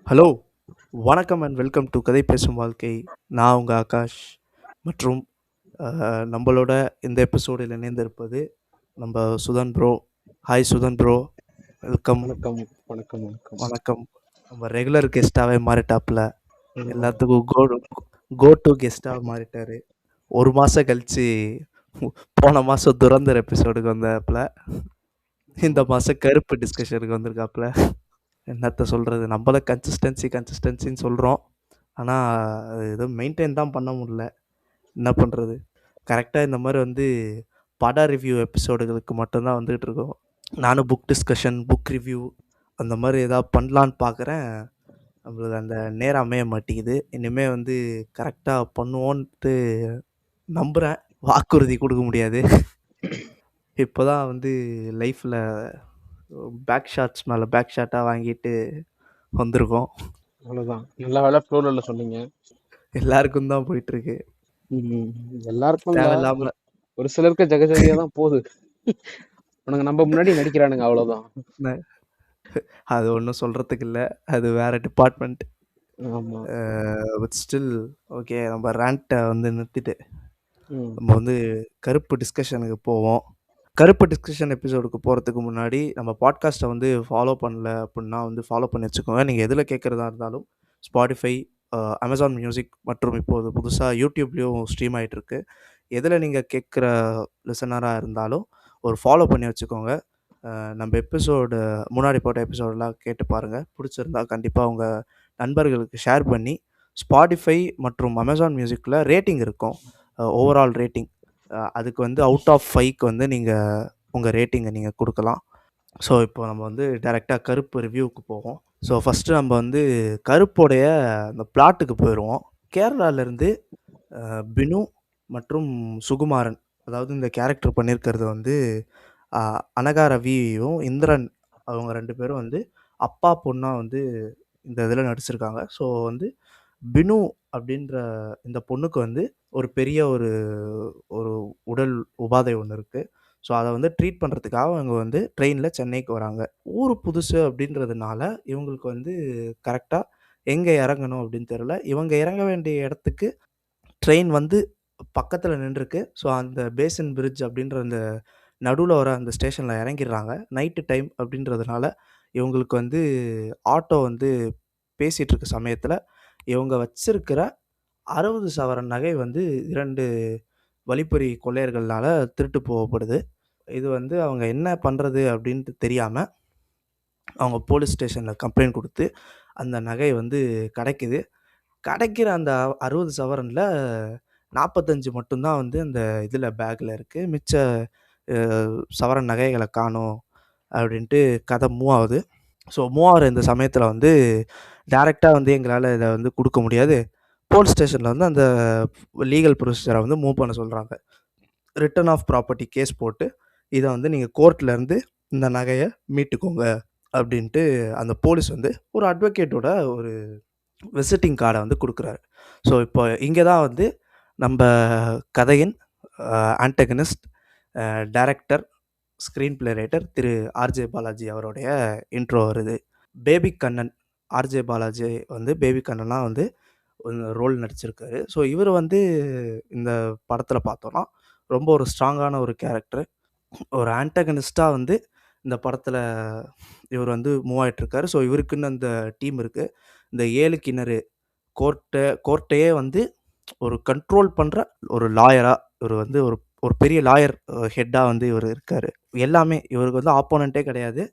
Hello! வணக்கம் and welcome to கதை பேசும் வாழ்க்கை. நான் உங்க ஆகாஷ் மற்றும் அ நம்பளோட இந்த எபிசோடில் இணைந்திருப்பது நம்ப Sudhan bro. Hi Sudhan bro. Welcome. வணக்கம், வணக்கம், வணக்கம். வணக்கம். நம்ம ரெகுலர் கெஸ்ட்டாவே மாறிட்டாப்புல. ம். எல்லாத்துக்கும் கோ டூ கெஸ்ட்டா மாறிட்டாரு. 1 மாசம் கழிச்சு போன மாசம் துரந்தர் எபிசோடுக்கு வந்தாப்புல. இந்த மாசம் கருப்பு டிஸ்கஷனுக்கு வந்திருக்காப்புல. என்னத்த சொல்றது? நம்மளும் கன்சிஸ்டன்சின்னு சொல்றோம். ஆனா, அது ஏதோ மெயின்டெயின் தான் பண்ண முடியல. என்ன பண்றது? கரெக்ட்டா இந்த மாரி வந்து பட ரிவ்யூ எபிசோடுகளுக்கு மட்டும் தான் வந்துட்டு இருக்கோம். நானும் புக் டிஸ்கஷன், புக் ரிவ்யூ அந்த மாரி ஏதாவது பண்ணலான்னு பார்க்குறேன். நம்மளுக்கு அந்த நேரம் அமைய மாட்டேங்குது. இனிமே வந்து கரெக்ட்டா பண்ணுவோன்ட்டு நம்புறேன். வாக்குறுதி குடுக்க முடியாது. இப்பதான் வந்து லைஃப்ல பேக் ஷாட்ஸ் மேல பேக் ஷாட்டா வாங்கிட்டு வந்திருக்கோம். அவ்வளவுதான். நல்ல வேளை ஃப்ளோர்ல சொன்னீங்க. எல்லாருக்கும் தான் போயிட்டுருக்கு. ம். எல்லாருக்கும் இல்ல. தேவையில்லாம ஒரு சிலருக்கு ஜெகஜோதியா தான் போகுது. உனக்கு நம்ம முன்னாடி நடிக்கிறானுங்க அவ்வளவுதான். ந அது ஒண்ணும் சொல்றதுக்கு இல்ல. அது வேற டிபார்ட்மெண்ட். ஆமா. But still okay. நம்ம ராண்ட்ட வந்து நிறுத்திட்டு, ம். நம்ம வந்து கருப்பு டிஸ்கஷனுக்கு போவோம். கருப்பு டிஸ்கஷன் எபிசோடுக்கு போறதுக்கு முன்னாடி, நம்ம பாட்காஸ்ட்ட வந்து ஃபாலோ பண்ணல அப்டின்னா வந்து ஃபாலோ பண்ணி வச்சுக்கோங்க. நீங்க எதுல கேட்கிறதா இருந்தாலும், Spotify, Amazon மியூசிக் மற்றும் இப்போது புதுசா YouTubeலயும் ஸ்ட்ரீம் ஆயிட்டுருக்கு. எதுல நீங்க கேட்கிற லிசனரா இருந்தாலும், ஒரு ஃபாலோ பண்ணி வச்சுக்கோங்க. நம்ம எபிசோடு முன்னாடி போட்ட எபிசோடெல்லாம் கேட்டு பாருங்க. பிடிச்சிருந்தா கண்டிப்பா உங்க நண்பர்களுக்கு ஷேர் பண்ணி, Spotify மற்றும் Amazon மியூசிக்ல ரேட்டிங் இருக்கும். Overall rating. அதுக்கு வந்து அவுட் ஆஃப் 5க்கு வந்து நீங்க உங்க ரேட்டிங்க நீங்க குடுக்கலாம். ஸோ, இப்போ நம்ம வந்து டைரக்ட்டா கருப்பு ரிவ்யூவுக்கு போவோம். ஸோ, ஃபர்ஸ்ட்டு நம்ம வந்து கருப்போடைய அந்த பிளாட்டுக்கு போயிருவோம். கேரளாலருந்து பினு மற்றும் சுகுமாரன். அதாவது இந்த கேரக்டர் பண்ணியிருக்கிறது வந்து அ அனகா ரவியும், இந்திரன் அவங்க 2 பேரும் வந்து அப்பா, பொண்ணா வந்து இந்த இதில நடிச்சிருக்காங்க. ஸோ வந்து பினு அப்படின்ற இந்த பொண்ணுக்கு வந்து ஒரு பெரிய ஒரு ஒரு உடல் உபாதை ஒண்ணு இருக்கு. ஸோ அத வந்து ட்ரீட் பண்றதுக்காக அவங்க வந்து ட்ரெயின்ல சென்னைக்கு வராங்க. ஊரு புதுசு அப்படின்றதுனால இவங்களுக்கு வந்து கரெக்ட்டா எங்க இறங்கணும் அப்படின்னு தெரியல. இவங்க இறங்க வேண்டிய இடத்துக்கு ட்ரெயின் வந்து பக்கத்துல நின்றுருக்கு. ஸோ, அந்த பேசன் பிரிட்ஜ் அப்படின்ற அந்த நடுவுல வர அந்த ஸ்டேஷன்ல இறங்கிடுறாங்க. நைட்டு டைம் அப்படின்றதுனால, இவங்களுக்கு வந்து ஆட்டோ வந்து பேசிட்டு இருக்க சமயத்துல, இவங்க வச்சிருக்கிற 60 சவரன் நகை வந்து 2 வழிப்பறி கொள்ளையர்கள்னால திருட்டு போகப்படுது. இது வந்து அவங்க என்ன பண்றது அப்படின்ட்டு தெரியாம, அவங்க போலீஸ் ஸ்டேஷன்ல கம்ப்ளைண்ட் குடுத்து, அந்த நகை வந்து கிடைக்குது. கிடைக்கிற அந்த 60 சவரன்ல 45 மட்டும் தான் வந்து அந்த இதுல பேக்ல இருக்கு. மிச்ச அ சவரன் நகைகள காணோம் அப்டின்ட்டு கதை மூவ் ஆவுது. ஸோ மூவ் ஆகுற இந்த சமயத்துல வந்து டைரக்ட்டா வந்து எங்களால இத வந்து குடுக்க முடியாது. போலீஸ் ஸ்டேஷன்ல வந்து அந்த லீகல் ப்ரொசீஜர வந்து மூவ் பண்ண சொல்றாங்க. ரிட்டர்ன் ஆஃப் ப்ராப்பர்ட்டி கேஸ் போட்டு, இத வந்து நீங்க கோர்ட்லருந்து இந்த நகைய மீட்டுக்கோங்க அப்டின்ட்டு அந்த போலீஸ் வந்து ஒரு அட்வொகேட்டோட ஒரு விசிட்டிங் கார்ட வந்து குடுக்குறாரு. ஸோ, இப்போ இங்க தான் வந்து நம்ப கதையின் antagonist, director, screenplay writer Thiru RJ. Balaji அவருடைய இன்ட்ரோ வருது. Baby Kannan RJ. பாலாஜி வந்து பேபி கண்ணனா வந்து ஒரு ரோல் நடிச்சிருக்காரு. ஸோ, இவரு வந்து இந்த படத்துல பார்த்தோம்னா, ரொம்ப ஒரு ஸ்ட்ராங்கான ஒரு கேரக்டர். ஒரு ஆன்டகனிஸ்ட்டா வந்து இந்த படத்துல இவரு வந்து மூவ் ஆயிட்டுருக்காரு. ஸோ, இவருக்குன்னு அந்த டீம் இருக்கு. இந்த 7 கிணறு கோர்ட்டையே வந்து ஒரு கண்ட்ரோல் பண்ற ஒரு லாயரா இவரு வந்து ஒரு ஒரு பெரிய லாயர் ஹெட்டா வந்து இவரு இருக்காரு. எல்லாமே இவருக்கு வந்து ஆப்போனன்ட்டே கிடையாது.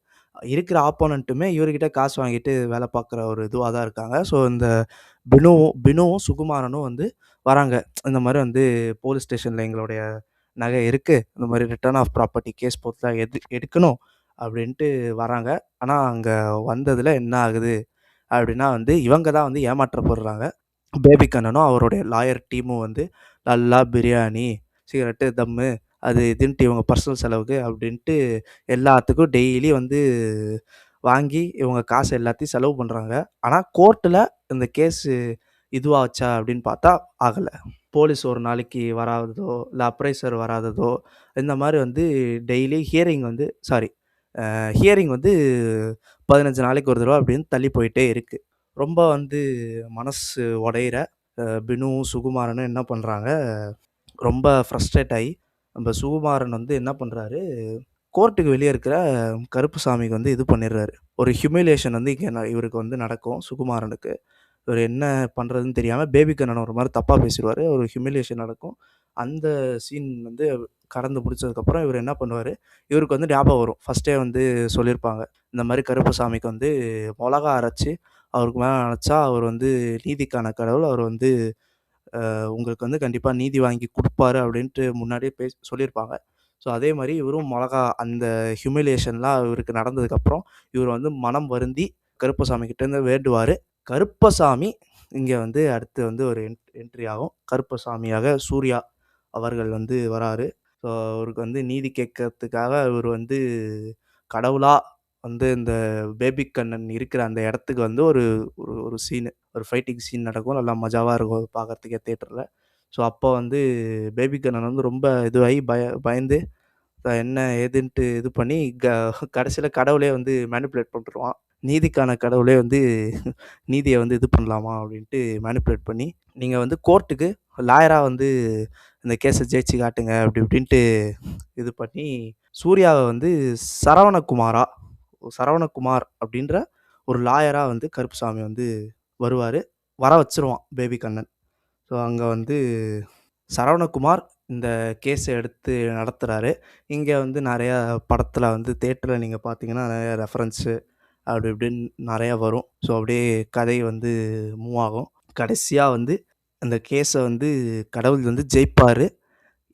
இருக்கிற ஆப்போனன்ட்டுமே இவர்கிட்ட காசு வாங்கிட்டு வேல பார்க்குற ஒரு இதுவா தான் இருக்காங்க. ஸோ இந்த பினுவும், சுகுமாரனும் வந்து வராங்க. இந்த மாரி வந்து போலீஸ் ஸ்டேஷன்ல எங்களுடைய நகை இருக்கு. இந்த மாரி ரிட்டர்ன் ஆஃப் ப்ராப்பர்ட்டி கேஸ் போட்டு தான் எடுக்கணும் அப்டின்ட்டு வராங்க. ஆனா அங்க வந்ததுல என்ன ஆகுது அப்டின்னா வந்து இவங்க தான் வந்து ஏமாற்றப்படுறாங்க. பேபி கண்ணனும் அவருடைய லாயர் டீமும் வந்து நல்லா பிரியாணி, சிகரெட்டு, தம்மு அது இதுன்ட்டு இவங்க பர்சனல் செலவுக்கு அப்டின்ட்டு எல்லாத்துக்கும் டெய்லி வந்து வாங்கி இவங்க காசு எல்லாத்தையும் செலவு பண்றாங்க. ஆனா கோர்ட்ல இந்த கேஸு இதுவாச்சா அப்டின்னு பார்த்தா ஆகல. போலீஸ் ஒரு நாளைக்கு வராததோ, இல்ல அப்ரைசர் வராததோ, இந்த மாரி வந்து டெய்லி ஹியரிங் வந்து ஹியரிங் வந்து 15 நாளைக்கு ஒரு தடவ அப்டின்னு தள்ளி போயிட்டே இருக்கு. ரொம்ப வந்து மனசு உடையிற பினுவும், சுகுமாரனும் என்ன பண்றாங்க, ரொம்ப ஃப்ரஸ்ட்ரேட் ஆயி, நம்ம சுகுமாரன் வந்து என்ன பண்றாரு, கோர்ட்டுக்கு வெளிய இருக்கிற கருப்புசாமிக்கு வந்து இது பண்ணிடுறாரு. ஒரு ஹியூமிலியேஷன் வந்து இங்க இவருக்கு வந்து நடக்கும் சுகுமாரனுக்கு. இவரு என்ன பண்றதுன்னு தெரியாம பேபி கண்ணன ஒரு மாரி தப்பா பேசிருவாரு. ஒரு ஹியூமிலியேஷன் நடக்கும். அந்த சீன் வந்து கடந்து முடிச்சதுக்கப்புறம் இவரு என்ன பண்ணுவாரு, இவருக்கு வந்து ஞாபகம் வரும். ஃபர்ஸ்ட்டே வந்து சொல்லியிருப்பாங்க. இந்த மாரி கருப்பசாமிக்கு வந்து மொளகா அரைச்சு அவருக்கு மேல அரைச்சா, அவர் வந்து நீதிக்கான கடவுள். அவர் வந்து உங்களுக்கு வந்து கண்டிப்பா நீதி வாங்கி குடுப்பாரு அப்படின்ட்டு முன்னாடியே சொல்லியிருப்பாங்க. ஸோ அதே மாரி இவரும் மொளகா அந்த ஹியூமிலியேஷன்லாம் இவருக்கு நடந்ததுக்கப்புறம், இவர் வந்து மனம் வருந்தி கருப்பசாமி கிட்டேருந்து வேண்டுவாரு. கருப்பசாமி இங்க வந்து அடுத்து வந்து ஒரு என்ட்ரி ஆகும். கருப்பசாமியாக சூர்யா அவர்கள் வந்து வராரு. ஸோ அவருக்கு வந்து நீதி கேட்கறதுக்காக இவரு வந்து கடவுளா வந்து இந்த பேபி கண்ணன் இருக்கிற அந்த இடத்துக்கு வந்து ஒரு ஒரு ஒரு சீனு, ஒரு ஃபைட்டிங் சீன் நடக்கும். நல்லா மஜாவா இருக்கும் அது பார்க்கறதுக்கே தியேட்டர்ல. ஸோ அப்போ வந்து பேபி கண்ணன் வந்து ரொம்ப இதுவாகி பயந்து என்ன ஏதுன்ட்டு இது பண்ணி கடைசியில கடவுளே வந்து மேனிபுலேட் பண்ணிருவான். நீதிக்கான கடவுளே வந்து நீதிய வந்து இது பண்ணலாமா அப்படின்ட்டு மேனிபுலேட் பண்ணி, நீங்க வந்து கோர்ட்டுக்கு லாயரா வந்து இந்த கேஸ ஜெயிச்சு காட்டுங்க அப்படி இப்படின்ட்டு இது பண்ணி, சூர்யாவ வந்து சரவணகுமாரா சரவணகுமார் அப்படின்ற ஒரு லாயரா வந்து கருப்புசாமி வந்து வருவாரு. வர வச்சுருவான் பேபி கண்ணன். ஸோ அங்க வந்து சரவணகுமார் இந்த கேஸ எடுத்து நடத்துறாரு. இங்க வந்து நெறையா படத்துல வந்து தியேட்டர்ல நீங்க பார்த்தீங்கன்னா, நெறைய ரெஃபரன்ஸு அப்படி இப்படின்னு நெறையா வரும். ஸோ அப்படியே கதை வந்து மூவ் ஆகும். கடைசியா வந்து அந்த கேஸ வந்து கடவுள் வந்து ஜெயிப்பாரு.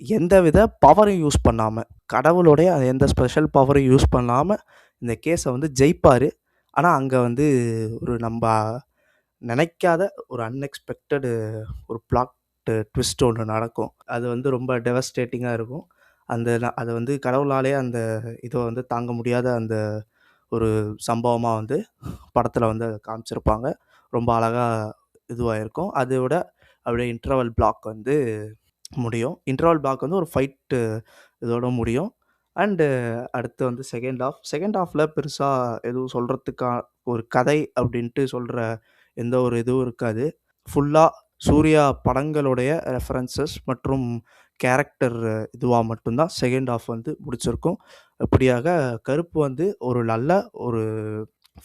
எந்தவித பவரையும் யூஸ் பண்ணாம. கடவுளுடைய எந்த ஸ்பெஷல் பவரையும் யூஸ் பண்ணாம இந்த கேஸ வந்து ஜெயிப்பாரு. ஆனா, அங்க வந்து ஒரு நம்ப நெனைக்காத ஒரு அன்எக்ஸ்பெக்டட் ஒரு பிளாட் ட்விஸ்ட் ஒண்ணு நடக்கும். அது வந்து ரொம்ப டெவஸ்டேட்டிங்கா இருக்கும். அத வந்து கடவுளாலேயே அந்த இத வந்து தாங்க முடியாத அந்த ஒரு சம்பவமா வந்து படத்துல வந்து அத காமிச்சிருப்பாங்க. ரொம்ப அழகா இதுவாயிருக்கும். அத விட அப்படியே இன்டர்வல் பிளாக் வந்து முடியும். இன்டர்வல் பிளாக் வந்து ஒரு ஃபைட்டு இதோட முடியும். அண்டு அடுத்து வந்து செகண்ட் ஹாஃப். செகண்ட் ஹாஃப்ல பெருசா எதுவும் சொல்றதுக்கா ஒரு கதை அப்படின்ட்டு சொல்ற எந்த ஒரு இதுவும் இருக்காது. ஃபுல்லா சூர்யா படங்களுடைய ரெஃபரன்ஸஸ் மற்றும் கேரக்டர் இதுவா மட்டும் தான் செகண்ட் ஹாஃப் வந்து முடிச்சிருக்கும். இப்படியாக கருப்பு வந்து ஒரு நல்ல ஒரு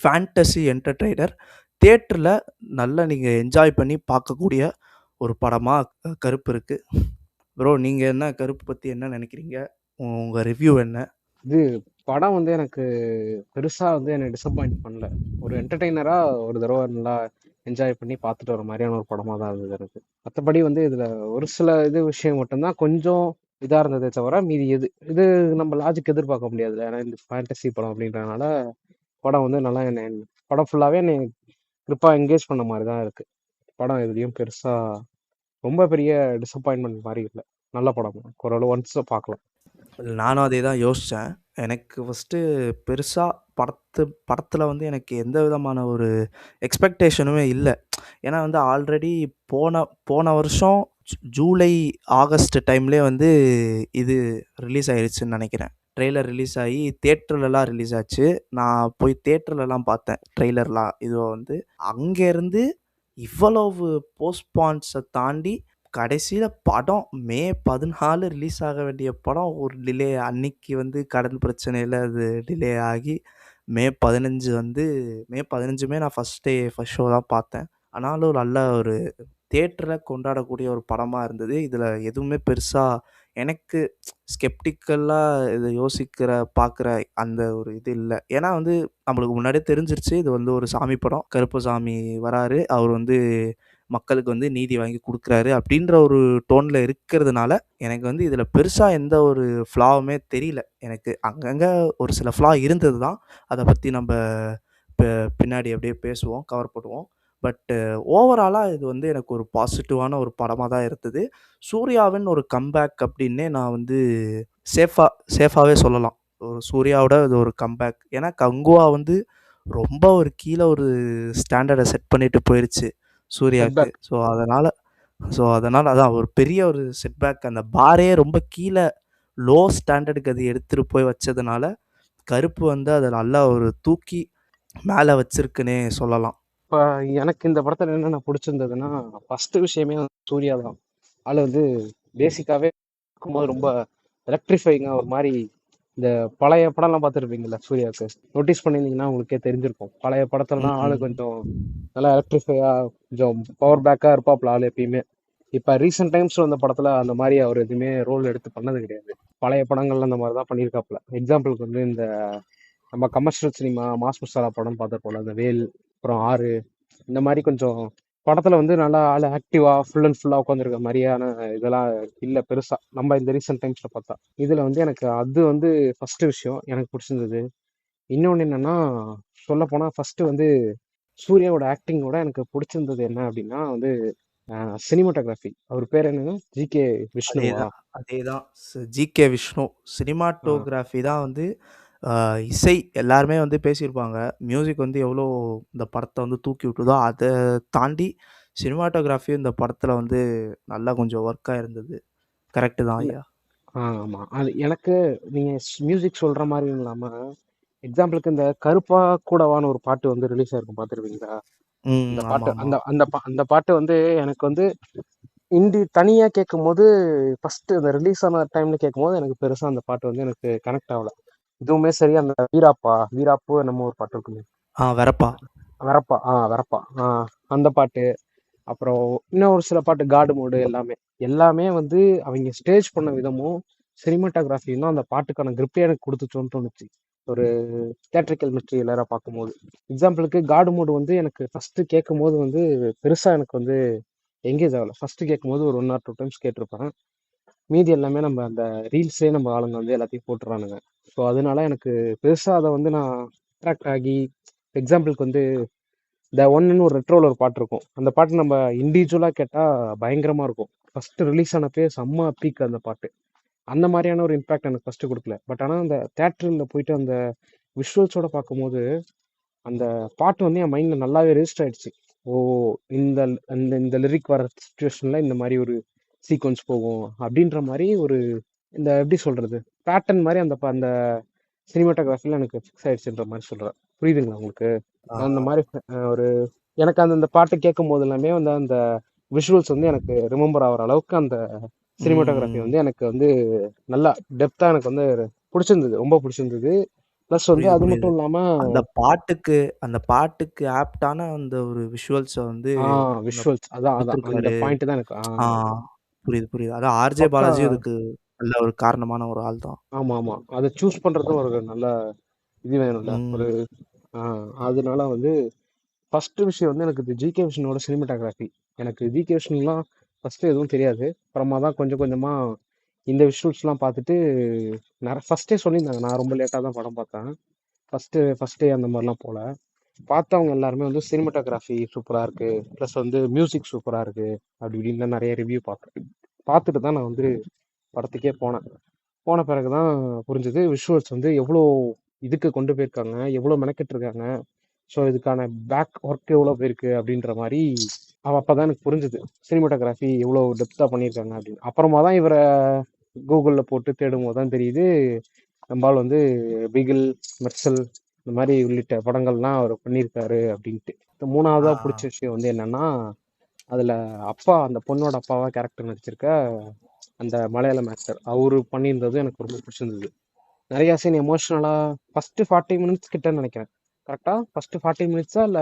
ஃபேண்டசி என்டர்டெய்னர். தியேட்டர்ல நல்லா நீங்க என்ஜாய் பண்ணி பார்க்கக்கூடிய ஒரு படமா கருப்பு இருக்கு. ப்ரோ நீங்க என்ன கருப்பு பத்தி என்ன நெனைக்கிறீங்க? உங்க ரிவ்யூ என்ன? இது படம் வந்து எனக்கு பெருசா வந்து என்ன டிசப்பாயிண்ட் பண்ணல. ஒரு என்டர்டெய்னரா ஒரு தடவ நல்லா என்ஜாய் பண்ணி பார்த்துட்டு வர மாரியான ஒரு படமா தான் இருந்தது எனக்கு. மத்தபடி வந்து இதுல ஒரு சில விஷயம் மட்டும் தான் கொஞ்சம் இதா இருந்ததே தவிர, மீதி இது நம்ம லாஜிக் எதிர்பார்க்க முடியாதுல்ல. ஏன்னா இது ஃபேண்டசி படம் அப்படின்றதுனால, படம் வந்து நல்லா படம் ஃபுல்லாவே என்னைய கிரிப்பா என்கேஜ் பண்ண மாரி தான் இருக்கு. படம் எதுலயும் பெருசா ரொம்ப பெரிய டிசப்பாயின்ட்மென்ட் மாரி இல்ல. நல்ல படம் தான். ஓரளவு ஒன்ஸ் பார்க்கலாம். நானும் அதே தான் யோசிச்சேன். எனக்கு ஃபர்ஸ்ட்டு பெருசா படத்துல வந்து எனக்கு எந்த விதமான ஒரு எக்ஸ்பெக்டேஷனுமே இல்ல. ஏன்னா வந்து ஆல்ரெடி போன போன வருஷம் ஜூலை, ஆகஸ்ட் டைம்லயே வந்து இது ரிலீஸ் ஆயிருச்சுன்னு நெனைக்கிறேன். ட்ரெய்லர் ரிலீஸ் ஆயி தியேட்டர்லலாம் ரிலீஸ் ஆச்சு. நான் போய் தியேட்டர்லலாம் பார்த்தேன் ட்ரெய்லர்லாம். இது வந்து அங்கேருந்து இவ்வளவு போஸ்ட்பாண்ட்ஸ தாண்டி கடைசியில படம் மே 14 ரிலீஸ் ஆக வேண்டிய படம் ஒரு டிலே அன்னைக்கு வந்து கடன் பிரச்சனையில அது டிலே ஆகி மே 15 வந்து மே 15மே நான் ஃபர்ஸ்ட் ஷோ தான் பார்த்தேன். ஆனாலும் நல்ல ஒரு தியேட்டர்ல கொண்டாடக்கூடிய ஒரு படமா இருந்தது. இதுல எதுவுமே பெருசா எனக்கு ஸ்கெப்டிக்கலா இத யோசிக்கிற, பார்க்குற அந்த ஒரு இது இல்ல. ஏன்னா வந்து நம்மளுக்கு முன்னாடியே தெரிஞ்சிருச்சு. இது வந்து ஒரு சாமி படம். கருப்பசாமி வராரு. அவர் வந்து மக்களுக்கு வந்து நீதி வாங்கி குடுக்குறாரு அப்படின்ற ஒரு டோன்ல இருக்கிறதுனால, எனக்கு வந்து இதில பெருசா எந்த ஒரு ஃப்ளாவுமே தெரியல. எனக்கு அங்கங்க ஒரு சில ஃப்ளா இருந்தது தான். அத பத்தி நம்ப ப பின்னாடி அப்படியே பேசுவோம், கவர் பண்ணுவோம். பட் ஓவராலா இது வந்து எனக்கு ஒரு பாசிட்டிவான ஒரு படமா தான் இருந்தது. சூர்யாவின் ஒரு கம்பேக் அப்படின்னே நான் வந்து சேஃபா சேஃபாவே சொல்லலாம். ஒரு சூர்யாவோட இது ஒரு கம்பேக். ஏன்னா கங்குவா வந்து ரொம்ப ஒரு கீழ ஒரு ஸ்டாண்டர்ட செட் பண்ணிட்டு போயிருச்சு சூர்யாக்கு. செட்பேக். ஸோ அதனால அதான் ஒரு பெரிய ஒரு செட்பேக். அந்த பாரே ரொம்ப கீழ லோ ஸ்டாண்டர்டுக்கு அது எடுத்துட்டு போய் வச்சதுனால, கருப்பு வந்து அத நல்லா ஒரு தூக்கி மேல வச்சிருக்குன்னே சொல்லலாம். இப்போ எனக்கு இந்த படத்துல என்னென்ன பிடிச்சிருந்ததுன்னா, ஃபர்ஸ்ட் விஷயமே வந்து சூர்யா தான். ஆளு வந்து பேசிக்காவே இருக்கும்போது ரொம்ப எலக்ட்ரிஃபைங்கா ஒரு மாதிரி. இந்த பழைய படம்லாம் பார்த்துருப்பீங்கல்ல சூர்யாவுக்கு, நோட்டீஸ் பண்ணியிருந்தீங்கன்னா உங்களுக்கே தெரிஞ்சிருக்கும். பழைய படத்துலலாம் ஆளு ம். கொஞ்சம் நல்லா எலக்ட்ரிஃபையா கொஞ்சம் பவர் பேக்கா இருப்பாப்ல ஆளு எப்பயுமே. இப்ப ரீசெண்ட் டைம்ஸ்ல வந்த படத்துல அந்த மாதிரி அவர் எதுவுமே ரோல் எடுத்து பண்ணது கிடையாது. பழைய படங்கள்ல அந்த மாதிரி தான் பண்ணியிருக்காப்ல. எக்ஸாம்பிளுக்கு வந்து இந்த நம்ம கமர்ஷியல் சினிமா மாஸ் மசாலா படம் பார்த்துருப்போம்ல, இந்த வேல், அப்புறம் ஆறு, இந்த மாதிரி கொஞ்சம் படத்துல வந்து நல்லா ஆள் ஆக்டிவா ஃபுல் அண்ட் ஃபுல்லா உட்காந்துருக்க மாதிரியான இதெல்லாம் இல்ல பெருசா நம்ம இந்த ரீசெண்ட் டைம்ஸ்ல பார்த்தா. இதுல வந்து எனக்கு அது வந்து ஃபர்ஸ்ட் விஷயம் எனக்கு பிடிச்சிருந்தது. இன்னொன்னு என்னன்னா, சொல்ல போனா ஃபர்ஸ்ட் வந்து சூர்யாவோட ஆக்டிங்கோட எனக்கு பிடிச்சிருந்தது என்ன அப்படின்னா வந்து சினிமாட்டோகிராஃபி. அவர் பேர் என்னன்னா ஜி.கே. விஷ்ணுவா? அதேதான், அதேதான். ஜி.கே. விஷ்ணு. ஆ, சினிமாட்டோகிராஃபி தான் வந்து இசை எல்லாருமே வந்து பேசியிருப்பாங்க. மியூசிக் வந்து எவ்வளோ இந்த படத்த வந்து தூக்கி விட்டுதோ, அத தாண்டி சினிமாட்டோகிராஃபியும் இந்த படத்துல வந்து நல்லா கொஞ்சம் ஒர்க் ஆயிருந்தது. கரெக்ட்டு தான் இல்ல. ஐயா. ஆமா. அது எனக்கு நீங்க மியூசிக் சொல்ற மாதிரி இல்லாம, எக்ஸாம்பிளுக்கு இந்த கருப்பா கூடவான்னு ஒரு பாட்டு வந்து ரிலீஸ் ஆயிருக்கும் பார்த்துருப்பீங்களா? ம். அந்த பாட்டு ஆமாமா. அந்த பாட்டு வந்து எனக்கு வந்து தனியா கேட்கும்போது, ஃபர்ஸ்ட் அந்த ரிலீஸ் ஆன டைம்ல கேட்கும்போது எனக்கு பெருசா அந்த பாட்டு வந்து எனக்கு கனெக்ட் ஆகல. இதுவுமே சரி, அந்த வீராப்பு என்னமோ ஒரு பாட்டு இருக்குமே. வெறப்பா. வரப்பா. அந்த பாட்டு. அப்புறம் இன்னும் ஒரு சில பாட்டு காடு மோடு எல்லாமே. எல்லாமே வந்து அவங்க ஸ்டேஜ் பண்ண விதமும், சினிமாட்டோகிராஃபியும் தான் அந்த பாட்டுக்கான கிரிப்பே எனக்கு குடுத்துச்சோன்னு தோணுச்சு. ஒரு தியேட்ரிக்கல் மெட்டீரியலரா பார்க்கும்போது. எக்ஸாம்பிளுக்கு காடு மோடு வந்து எனக்கு ஃபர்ஸ்ட் கேட்கும்போது வந்து பெருசா எனக்கு வந்து எங்கேஜ் ஆகல. ஃபர்ஸ்ட் கேட்கும்போது ஒரு 1 ஆர் 2 டைம்ஸ் கேட்டிருப்பேன். மீதி எல்லாமே நம்ம அந்த ரீல்ஸே நம்ம ஆளுங்க வந்து எல்லாத்தையும் போட்டுறானுங்க. ஸோ அதனால எனக்கு பெருசா அத வந்து நான் அட்ராக்ட் ஆகி, எக்ஸாம்பிளுக்கு வந்து த ஒன்ன்னு ஒரு ரெட்ரோல ஒரு பாட்டு இருக்கும். அந்த பாட்டு நம்ம இண்டிவிஜுவலா கேட்டா பயங்கரமா இருக்கும். ஃபர்ஸ்ட் ரிலீஸ் ஆனப்பயே செம்ம பீக் அந்த பாட்டு. அந்த மாதிரியான ஒரு இம்பாக்ட் எனக்கு ஃபர்ஸ்ட் குடுக்கல. பட் ஆனா அந்த தியேட்டர்ல போயிட்டு அந்த விஷுவல்ஸோட பார்க்கும்போது, அந்த பாட்டு வந்து என் மைண்ட்ல நல்லாவே ரெஜிஸ்டர் ஆயிடுச்சு. ஓ! இந்த இந்த இந்த லிரிக் வர சிச்சுவேஷன்ல இந்த மாரி ஒரு சீக்வென்ஸ் போகும். அப்படின்ற மாரி ஒரு இந்த எப்படி சொல்றது? பேட்டர்ன் மாரி அந்த சினிமாட்டோகிராஃபில எனக்கு ஃபிக்ஸ் ஆயிடுச்சுன்ற மாரி சொல்றேன். புரியுதுங்களா உங்களுக்கு? ஆ. அந்த மாரி ஒரு எனக்கு அந்த பாட்டு கேட்கும்போது எல்லாமே வந்து அந்த விஷுவல்ஸ் வந்து எனக்கு ரிமெம்பர் ஆகுற அளவுக்கு அந்த சினிமாட்டோகிராஃபி ம். வந்து எனக்கு வந்து நல்லா டெப்த்தா எனக்கு வந்து புடிச்சிருந்தது. ரொம்ப புடிச்சிருந்தது. பிளஸ் வந்து புரியுது, அது புரியுது. மட்டும் இல்லாம அந்த பாட்டுக்கு அந்த பாட்டுக்கு ஆப்ட்டான அந்த ஒரு விஷுவல்ஸ வந்து ஆ அந்த விஷுவல்ஸ் அதான். அந்த குடுத்துருக்காரு. பாயிண்ட் தான் எனக்கு ஆ புரியுது, புரியுது. அதான் ஆர்ஜே பக்கா. பாலாஜியும் இதுக்கு நல்ல ஒரு காரணமான ஒரு ஆள் தான். ஆமா. அத சூஸ் பண்றதும் ஒரு நல்ல இது வேணும்ல. ஒரு ம். ஆ அதனால வந்து ஃபர்ஸ்ட் விஷயம் வந்து எனக்கு இது ஜி.கே. விஷ்ணுவோட சினிமாட்டோகிராஃபி. எனக்கு ஜி.கே. விஷ்ணுலாம் ஃபர்ஸ்ட் எதுவும் தெரியாது. அப்புறமா தான் கொஞ்சம் கொஞ்சமா இந்த விஷுவல்ஸ்லாம் பார்த்துட்டு ஃபர்ஸ்ட்டே சொல்லியிருந்தாங்க. நான் ரொம்ப லேட்டா தான் படம் பார்த்தேன். ஃபர்ஸ்ட் டே அந்த மாரிலாம் போல. பார்த்தவங்க எல்லாருமே வந்து சினிமாட்டோகிராஃபி சூப்பரா இருக்கு. பிளஸ் வந்து மியூசிக் சூப்பரா இருக்கு. அப்படி இப்படின்னு நெறைய ரிவ்யூ பார்த்தேன். பார்த்துட்டு தான் நான் வந்து படத்துக்கே போனேன். போன பிறகு தான் புரிஞ்சது விஷுவல்ஸ் வந்து எவ்வளோ இதுக்கு கொண்டு போயிருக்காங்க, எவ்வளோ மெனக்கெட்டுருக்காங்க. ஸோ இதுக்கான பேக் ஒர்க் எவ்வளோ போயிருக்கு அப்படின்ற மாரி அப்பதான் எனக்கு புரிஞ்சுது. சினிமாட்டோகிராஃபி எவ்வளோ டெப்த்தா பண்ணியிருக்காங்க அப்படின்னு. அப்புறமா தான் இவர கூகுள்ல போட்டு தேடும்போது தான் தெரியுது, நம்பாள் வந்து பிகில், மெர்சல் இந்த மாரி உள்ளிட்ட படங்கள்லாம் அவர் பண்ணியிருக்காரு அப்படின்ட்டு. 3வதா புடிச்ச ஆ. விஷயம் வந்து என்னன்னா, அதுல அந்த பொண்ணோட அப்பாவா கேரக்டர் நடிச்சிருக்க அந்த மலையாளம் ஆக்டர். அவரு பண்ணியிருந்தது எனக்கு ரொம்ப பிடிச்சிருந்தது. நெறைய சீன் எமோஷனலா ஃபர்ஸ்ட் 40 மினிட்ஸ் கிட்ட நெனைக்கிறேன். கரெக்ட்டா? ஃபர்ஸ்ட் 40 மினிட்ஸா இல்ல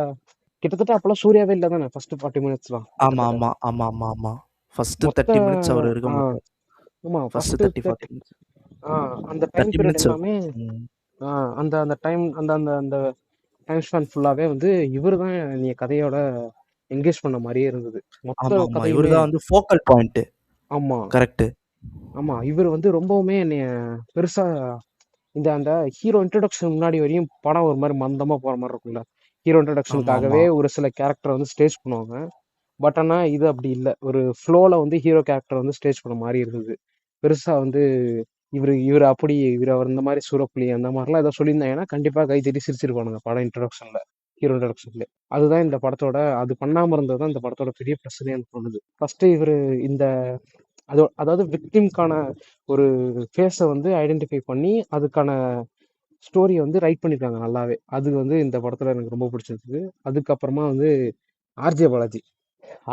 கிட்டத்தட்ட அப்பலாம் சூர்யாவே இல்ல தானே ஃபர்ஸ்ட் 40 மினிட்ஸ்லாம் ஆமா, கிட்டத்தட்ட. ஆமா, ஆமா, ஆமா, ஆமா. ஃபர்ஸ்ட் மொத்த 30 மினிட்ஸ் அவரு இருக்க ஆ மாட்டாரு. ஆமா ஃபர்ஸ்ட் ஃபர்ஸ்ட் 30, 40 30 மினிட்ஸ். ஆ அந்த டைம் 30 பீரியட் மினிட்ஸ் எல்லாமே இருக்கும். ம். ஆ அந்த அந்த டைம் அந்த அந்த அந்த டைம் ஸ்பேன் ஃபுல்லாவே வந்து இவரு தான் என்னைய கதையோட என்கேஜ் பண்ண மாரியே இருந்தது. மொத்த ஆமாமா. இவரு கதையுமே. தான் வந்து ஃபோக்கல் பாயிண்ட். ஆமா, கரெக்ட்டு. இவரு வந்து ரொம்பவுமே என்னைய பெருசா அந்த ஹீரோ இன்ட்ரோடக்ஷன் முன்னாடி வரையும் படம் ஒரு மாரி மந்தமா போற மாரி இருக்கும்ல. ஹீரோ ஆமாமா. இன்ட்ரோடக்ஷனுக்காகவே ஒரு சில கேரக்டர வந்து ஸ்டேஜ் பண்ணுவாங்க. பட் ஆனா இது அப்படி இல்ல. ஒரு ஃப்ளோல வந்து ஹீரோ கேரக்டர் வந்து ஸ்டேஜ் பண்ண மாரி இருந்தது. பெருசா வந்து இவரு அப்படி, அவர் இந்த மாரி சூரப்புலி அந்த மாரிலாம் ஏதோ சொல்லியிருந்தாங்கன்னா, கண்டிப்பா கை தட்டி சிரிச்சிருப்பானுங்க படம் இன்ட்ரோடக்ஷன்ல. ஹீரோ இன்ட்ரோடக்ஷன்ல. அதுதான் இந்த படத்தோட அது பண்ணாம இருந்தது தான் இந்த படத்தோட பெரிய ப்ளஸ்ஸுன்னே எனக்கு தோணுது. ஃபர்ஸ்ட்டு இவரு இந்த அதாவது விக்டிம்க்கான ஒரு ஃபேஸ வந்து ஐடென்டிஃபை பண்ணி, அதுக்கான ஸ்டோரிய வந்து ரைட் பண்ணியிருக்காங்க நல்லாவே. அது வந்து இந்த படத்துல எனக்கு ரொம்ப பிடிச்சிருந்தது. அதுக்கப்புறமா வந்து ஆர்ஜே பாலாஜி.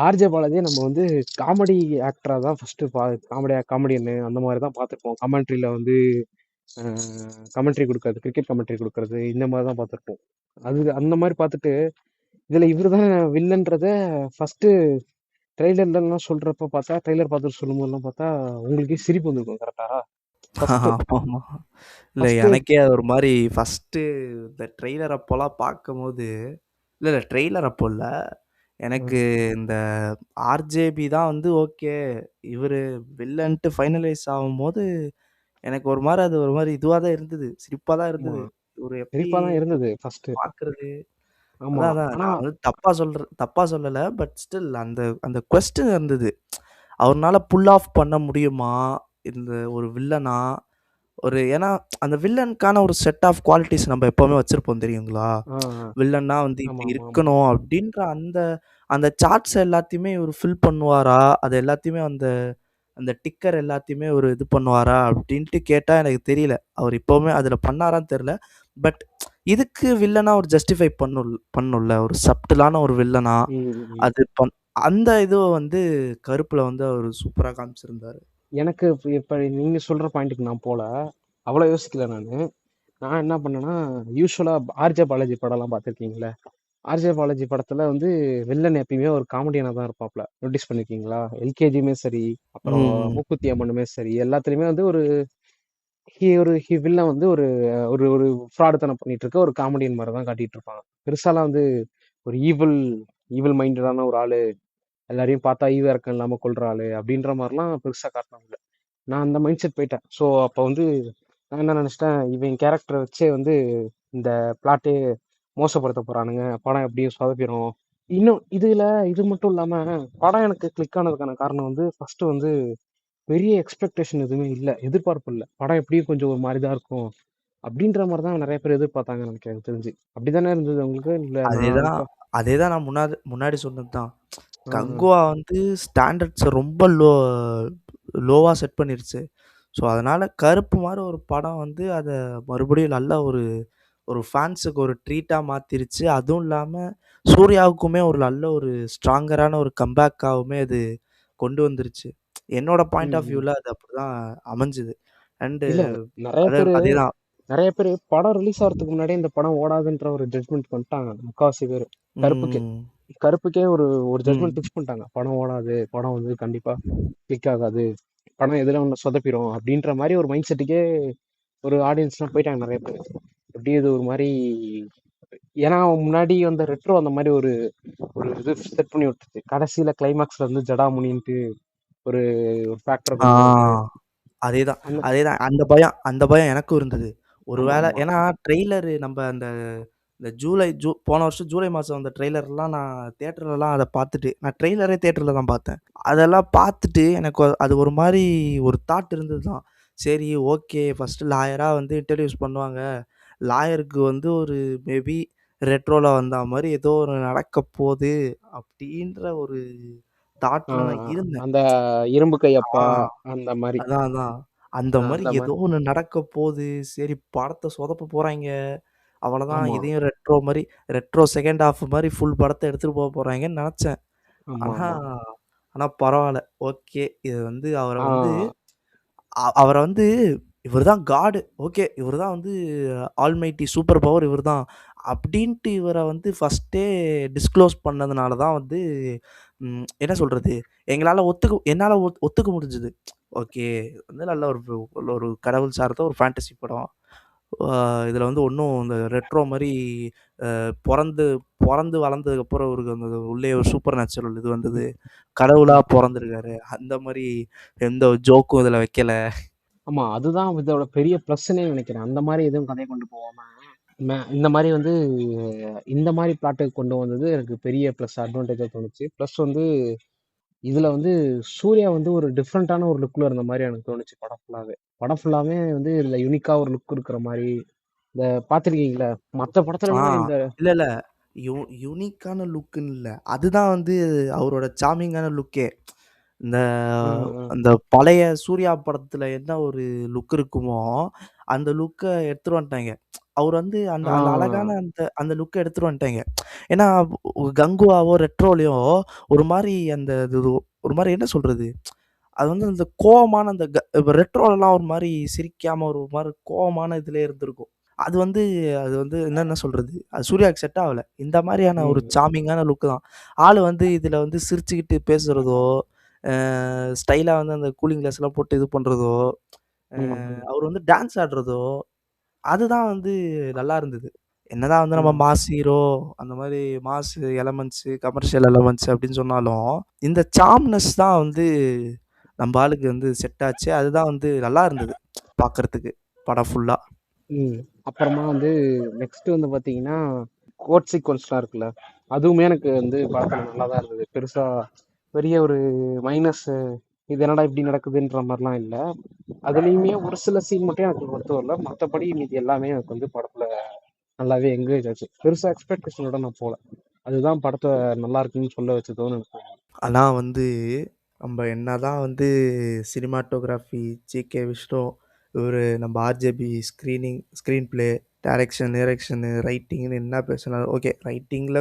ஆர்ஜே பாலாஜிய நம்ம வந்து காமெடி ஆக்டரா தான் ஃபர்ஸ்ட்டு காமெடியன்னு அந்த மாரி தான் பார்த்துருப்போம். கமெண்ட்ரில வந்து அ கமெண்ட்ரி குடுக்கறது, கிரிக்கெட் கமெண்ட்ரி குடுக்கறது இந்த மாரி தான் பார்த்துருப்போம். அது அந்த மாரி பார்த்துட்டு, இதுல இவரு தான் வில்லன்றத ஃபர்ஸ்ட்டு ட்ரெய்லர்லலாம் சொல்றப்ப பார்த்தா, ட்ரெய்லர் பார்த்துட்டு சொல்லும்போதெல்லாம் பார்த்தா, உங்களுக்கே சிரிப்பு வந்திருக்கும் கரெக்ட்டா? ஃபர்ஸ்ட்டு ஆமாமா. இல்ல ஃபர்ஸ்ட்டு எனக்கே அது ஒரு மாரி ஃபர்ஸ்ட்டு இந்த ட்ரெய்லர் அப்போலாம் பார்க்கும்போது இல்ல ட்ரெய்லர் அப்போ இல்ல. ம். எனக்கு இந்த ஆர்ஜேபி தான் வந்து ஓகே. இவரு வில்லன்ட்டு ஃபைனலைஸ் ஆவும்போது, எனக்கு ஒரு மாரி அது ஒரு மாரி இதுவா தான் இருந்தது. சிரிப்பா தான் ஆமா. இருந்தது. இவரு எப்படி சிரிப்பா தான் இருந்தது ஃபர்ஸ்ட்டு. பார்க்குறது? ஆமா. அதான், அதான். ஆனா நான் வந்து தப்பா சொல்லல. பட் ஸ்டில் அந்த அந்த கொஸ்டின் இருந்தது. அவருனால புல் ஆஃப் பண்ண முடியுமா? இந்த ஒரு வில்லனா? ஏன்னா அந்த வில்லனுக்கான ஒரு செட் ஆஃப் குவாலிட்டீஸ் நம்ம எப்பவுமே வச்சிருப்போம் தெரியுங்களா? ஆ, ஆ. வில்லன்னா வந்து ஆமா, இப்படி ஆமா, ஆமா. இருக்கணும் அப்படின்ற அந்த அந்த சார்ட்ஸ் எல்லாத்தையுமே இவரு ஃபில் பண்ணுவாரா? அது எல்லாத்தையுமே அந்த அந்த டிக்கர் எல்லாத்தையுமே ஒரு இது பண்ணுவாரா? அப்படின்ட்டு கேட்டா எனக்கு தெரியல. அவர் இப்பவுமே அதுல பண்ணாரான்னு தெரியல. பட் இதுக்கு வில்லனா ஒரு ஜஸ்டிஃபை பண்ணும்ல. ஒரு சப்டிலான ஒரு வில்லனா, ம், ம். அது அந்த இதுவ வந்து கருப்புல வந்து அவரு சூப்பரா காமிச்சிருந்தாரு. எனக்கு இப்ப இப்ப நீங்க சொல்ற பாயிண்ட்டுக்கு நான் போல. அவ்வளோ யோசிக்கல நானு. நான் என்ன பண்ணேன்னா, யூசுவலா ஆர்ஜே பாலாஜி படம்லாம் பார்த்துருக்கீங்கள்ல? ஆர்ஜே பாலாஜி படத்துல வந்து வில்லன் எப்பயுமே ஒரு காமெடியனா தான் இருப்பாப்ல. நோட்டீஸ் பண்ணியிருக்கீங்களா? எல்கேஜியுமே சரி, அப்புறம் ம். மூக்குத்தி அம்மனுமே சரி, எல்லாத்துலயுமே வந்து ஒரு வில்லன் வந்து ஒரு ஒரு ஒரு ஃப்ராடுத்தனம் பண்ணிட்டு இருக்க ஒரு காமெடியன் மாரி தான் காட்டிட்டு இருப்பாங்க. பெருசாலாம் வந்து ஒரு ஈவில் மைண்டடான ஒரு ஆளு, எல்லாரையும் பார்த்தா ஈவு இரக்கம் இல்லாம கொல்ற ஆளு, அப்படின்ற மாரிலாம் பெருசா காட்டினதில்ல. நான் அந்த மைண்ட் செட் போயிட்டேன். ஸோ, அப்ப வந்து நான் என்ன நெனச்சுட்டேன், இவன் கேரக்டர வச்சே வந்து இந்த பிளாட்டே மோசப்படுத்த போறானுங்க. படம் எப்படியும் சொதப்பிரும். இன்னும் இதுல இது மட்டும் இல்லாம, படம் எனக்கு கிளிக் ஆனதுக்கான காரணம் வந்து, ஃபர்ஸ்ட்டு வந்து பெரிய எக்ஸ்பெக்டேஷன் எதுவுமே இல்ல. எதிர்பார்ப்பு இல்ல. படம் எப்படியும் கொஞ்சம் ஒரு மாரி தான் இருக்கும். அப்படின்ற மாரி தான் நெறைய பேர் எதிர்பார்த்தாங்கன்னு நெனைக்கிறேன் எனக்கு தெரிஞ்சு. அப்படித்தானே இருந்தது உங்களுக்கு? இல்ல நான் அதேதான் இப்ப அதேதான் நான் முன்னாடி சொன்னது தான். அ, அ. கங்குவா வந்து ஸ்டாண்டர்ட்ஸ ரொம்ப லோவா செட் பண்ணிருச்சு. ஸோ, அதனால கருப்பு மாரி ஒரு படம் வந்து அத மறுபடியும் நல்ல ஒரு ஒரு ஃபேன்ஸுக்கு ஒரு ட்ரீட்டா மாத்திருச்சு. அதுவும் இல்லாம சூர்யாவுக்குமே ஒரு நல்ல ஒரு ஸ்ட்ராங்கரான ஒரு கம்பேக்காவுமே அது கொண்டு வந்துருச்சு. என்னோட ம், பாயிண்ட் ஆஃப் ம். வியூல அது அப்படிதான் அமைஞ்சது. அண்டு இல்ல நெறைய பேரு அதேதான். நெறைய பேரு படம் ரிலீஸ் ஆவறதுக்கு முன்னாடியே இந்த படம் ஓடாதுன்ற ஒரு ஜட்ஜ்மெண்ட்க்கு வந்துட்டாங்க. முக்காவாசி பேரு. கருப்புக்கே. ம். கருப்புக்கே ஒரு ஒரு ஜட்ஜ்மெண்ட் ம். ஃபிக்ஸ் பண்ணிட்டாங்க. படம் ஓடாது. படம் வந்து கண்டிப்பா கிளிக் ஆகாது. படம் எதுல ஒண்ணு சொதப்பிரும். அப்படின்ற மாரி ஒரு மைண்ட் செட்டுக்கே ஒரு ஆடியன்ஸ்லாம் போயிட்டாங்க நெறைய பேரு. எப்படி இது ஒரு மாரி ஏன்னா முன்னாடி வந்த ரெட்ரோ அந்த மாரி ஒரு ஒரு இது செட் பண்ணி விட்டுருச்சு. கடைசியில கிளைமாக்ஸ்ல வந்து ஜடாமுனின்ட்டு ஒரு ஒரு ஃபேக்டர ஆ. கொண்டு வந்து அதேதான், அந்த அதேதான். அந்த பயம் எனக்கும் இருந்தது. ஆமா, ஒருவேள ஆமா. ஏன்னா ட்ரெய்லரு நம்ப அந்த இந்த போன வருஷம் ஜூலை மாசம் வந்த ட்ரெய்லர்லாம் நான் தியேட்டர்லலாம் அத பார்த்துட்டு நான் ட்ரெய்லரே தியேட்டர்ல தான் பார்த்தேன். அதெல்லாம் பார்த்துட்டு எனக்கு அது ஒரு மாரி ஒரு தாட் இருந்தது தான். சரி ஓகே, ஃபர்ஸ்ட்டு லாயரா வந்து இன்ட்ரோடியூஸ் பண்ணுவாங்க. லாயருக்கு வந்து ஒரு மேபி ரெட்ரோல வந்தா மாரி ஏதோ ஒண்ணு நடக்கப் போது அப்டின்ற ஒரு ஆ, தாட்ல நான் ஆ. இருந்தேன். அந்த இரும்பு கை அப்பா ஆ. அந்த மாரி. அதான், அதான். அந்த மாரி அந்த ஏதோ மாரி. ஒண்ணு நடக்க போது. சரி படத்த சொதப்ப போறாய்ங்க. அவ்வளதான் ஆமா. இதையும் ரெட்ரோ செகண்ட் ஹால்ஃப் மாரி ஃபுல் படத்த எடுத்துட்டு போறாய்ங்கன்னு நெனச்சேன். ஆமா, ஆனா ஆமா. ஆனா பரவால்ல. ஓகே. இது வந்து அவர ஆ. வந்து அவர வந்து இவரு தான் காடு. ஓகே. இவரு தான் வந்து ஆல்மைட்டி சூப்பர் பவர் இவரு தான். அப்டின்ட்டு இவர வந்து ஃபர்ஸ்ட்டே டிஸ்க்ளோஸ் பண்ணதுனால தான் வந்து என்ன சொல்றது? என்னால ஒத்துக்க முடிஞ்சது. ஓகே. வந்து நல்ல ஒரு ஒரு கடவுள் சார்ந்த ஒரு ஃபேண்டசி படம். ஆ இதுல வந்து ஒண்ணும் இந்த ரெட்ரோ மாரி பொறந்து பொறந்து வளர்ந்ததுக்கப்புறம் இவருக்கு அந்த உள்ளே ஒரு சூப்பர் நேச்சுரல் இது வந்தது. கடவுளா ம். பொறந்திருக்காரு. அந்த மாரி எந்த ஜோக்கும் இதுல வைக்கல. ஆமா. அதுதான் இதோட பெரிய ப்ளஸ்ஸுன்னே நெனைக்கிறேன். அந்த மாரி எதுவும் கதைய கொண்டு போவாம, இந்த மாரி வந்து இந்த மாரி பிளாட்டுக்கு கொண்டு வந்தது எனக்கு பெரிய ப்ளஸ் அட்வான்டேஜா தோணுச்சு. ப்ளஸ் வந்து இதுல வந்து சூர்யா வந்து ஒரு டிஃப்ரெண்ட்டான ஒரு லுக்ல இருந்த மாரி எனக்கு தோணுச்சு படம் ஃபுல்லாவே. படம் ஃபுல்லாவே வந்து இதுல யூனிக்கா ஒரு லுக் இருக்கிற மாரி, இந்த பார்த்துருக்கீங்கள்ல, மத்த ஆ படத்துலலாம் இந்த இல்ல, இல்ல. யூ யூனிக்கான லுக்குன்னு இல்ல. அதுதான் வந்து அவரோட சார்மிங்கான லுக்கே. இந்த ம், ம். அந்த பழைய சூர்யா படத்துல என்ன ஒரு லுக் இருக்குமோ, அந்த லுக்க எடுத்துட்டு வந்துட்டாய்ங்க. அவர் வந்து அந்த ஆ. அந்த அழகான அந்த லுக்க எடுத்துட்டு வந்துட்டாய்ங்க. ஏன்னா, கங்குவாவோ, ரெட்ரோலயோ ஒரு மாரி அந்த இது ஒரு மாரி என்ன சொல்றது? அது வந்து அந்த கோவமான அந்த இப்ப ரெட்ரோலலாம் ஒரு மாரி சிரிக்காம ஒரு மாரி கோவமான இதுலயே இருந்திருக்கும். அது வந்து அது வந்து என்ன சொல்றது? அது சூர்யாவுக்கு செட் ஆவல. இந்த மாரியான ஒரு ம். சார்மிங்கான லுக் தான். ஆளு வந்து இதுல வந்து சிரிச்சுக்கிட்டு பேசுறதோ, அ ஸ்டைலா வந்து அந்த கூலிங் கிளாஸ்லாம் போட்டு இது பண்றதோ, ம். அவரு வந்து டான்ஸ் ஆடுறதோ, அதுதான் வந்து நல்லா இருந்தது. என்னதான் வந்து நம்ம ம். மாஸ் ஹீரோ, அந்த மாரி மாஸ் எலமெண்ட்ஸ், கமர்ஷியல் எலமெண்ட்ஸ் அப்படின்னு சொன்னாலும், இந்த சார்ம்னஸ் தான் வந்து நம்ப ஆளுக்கு வந்து செட் ஆச்சு. அதுதான் வந்து நல்லா இருந்தது பார்க்கறதுக்கு, படம் ஃபுல்லா. ம். அப்புறமா வந்து நெக்ஸ்ட் வந்து பார்த்தீங்கன்னா, கோட் சீக்வென்ஸ்லாம் இருக்குல்ல. அதுவுமே எனக்கு வந்து படத்துல நல்லா தான் இருந்தது. பெருசா பெரிய ஒரு மைனஸ் இது என்னடா இப்படி நடக்குதுன்ற மாரிலாம் இல்ல. அதுலயுமே ஒரு சில சீன் மட்டும் எனக்கு ஒத்து வரல. மத்தபடி மீதி எல்லாமே எனக்கு வந்து படத்துல நல்லாவே என்கரேஜ் ஆச்சு. பெருசா எக்ஸ்பெக்டேஷனோட நான் போல. அதுதான் படத்த நல்லா இருக்குன்னு சொல்ல வச்சதோன்னு எனக்கு தோணுது. ஆனா வந்து, நம்ப என்னதான் வந்து சினிமாட்டோகிராஃபி, ஜி.கே. விஷ்ணு, இவரு நம்ம ஆர்ஜேபி ஸ்க்ரீன் பிளே, டைரக்ஷன், டைரக்ஷனு, ரைட்டிங்ன்னு என்ன பேசினாலும் ஓகே. ரைட்டிங்ல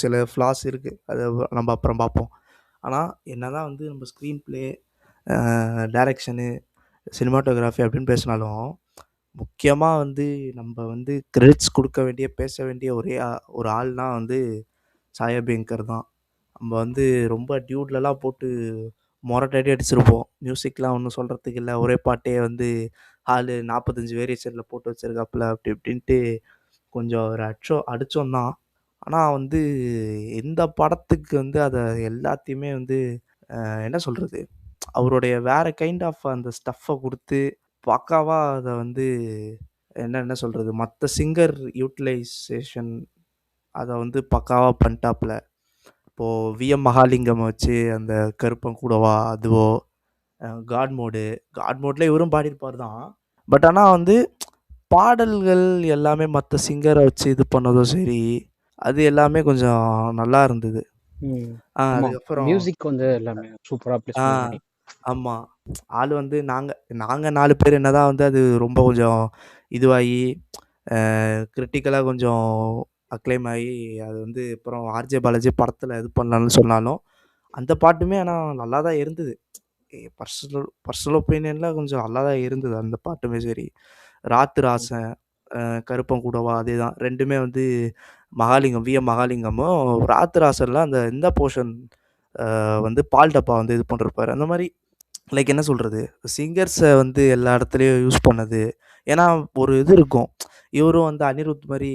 சில ஃப்ளாஸ் இருக்கு. அத நம்ம அப்புறம் பார்ப்போம். ஆனா, என்னதான் வந்து நம்ம ஸ்க்ரீன் பிளே, டைரக்ஷனு, சினிமாட்டோகிராஃபி அப்படின்னு பேசினாலும், முக்கியமா வந்து நம்ப வந்து கிரெடிட்ஸ் குடுக்க வேண்டிய, பேச வேண்டிய ஒரே ஒரு ஆள்னா வந்து சாயா அபியங்கர் தான். நம்ம வந்து ரொம்ப டியூட்லலாம் போட்டு மொரட்டடி அடிச்சிருப்போம். மியூசிக்லாம் ஒண்ணும் சொல்றதுக்கு இல்ல. ஒரே பாட்டே வந்து ஆளு 45 வேரியேஷன்ல போட்டு வச்சிருக்காப்புல அப்படி இப்படின்ட்டு கொஞ்சம் ஒரு அடிச்சோம் தான். ஆனா வந்து இந்த படத்துக்கு வந்து அத எல்லாத்தையுமே வந்து என்ன சொல்றது? அவருடைய வேற கைண்ட் ஆஃப் அந்த ஸ்டஃப்ப குடுத்து பக்காவா அத வந்து என்ன சொல்றது? மத்த சிங்கர் யூட்டிலைசேஷன் அத வந்து பக்காவா பண்ணிட்டாப்புல. இப்போ வி.எம். மகாலிங்கம் வச்சு அந்த கருப்பன் கூடவா அதுவோ, காட் மோடு. காட் மோட்ல இவரும் பாடியிருப்பாரு தான். பட் ஆனா வந்து பாடல்கள் எல்லாமே மத்த சிங்கர வச்சு இது பண்ணதும் சரி, அது எல்லாமே கொஞ்சம் நல்லா இருந்தது. ம். ஆமா. அதுக்கப்புறம் மியூசிக் வந்து எல்லாமே சூப்பரா ஆ பிளேஸ்மென்ட் பண்ணி. ஆமா. ஆளு வந்து நாங்க நாங்க 4 பேர் என்னதான் வந்து அது ரொம்ப கொஞ்சம் இதுவாகி, கிரிட்டிக்கலா கொஞ்சம் அக்ளைம் ஆகி, அது வந்து அப்புறம் ஆர்ஜே பாலாஜி படத்துல இது பண்ணலான்னு சொன்னாலும், அந்த பாட்டுமே ஆனா நல்லா தான் இருந்தது. பர்சனல் ஒப்பீனியன்ல கொஞ்சம் நல்லா தான் இருந்தது அந்த பாட்டுமே சரி. ராத்து ம். ராசன், கருப்பன் கூடவா அதேதான். 2மே வந்து மகாலிங்கம், வி.எம். மகாலிங்கமும் ராத்து ராசன்ல அந்த இந்த போர்ஷன் வந்து பால் டப்பா வந்து இது பண்ணிருப்பாரு. அந்த மாரி லைக் என்ன சொல்றது? சிங்கர்ஸ வந்து எல்லா இடத்துலயும் யூஸ் பண்ணது. ஏன்னா ஒரு இது இருக்கும். இவரும் வந்து அனிருத் மாரி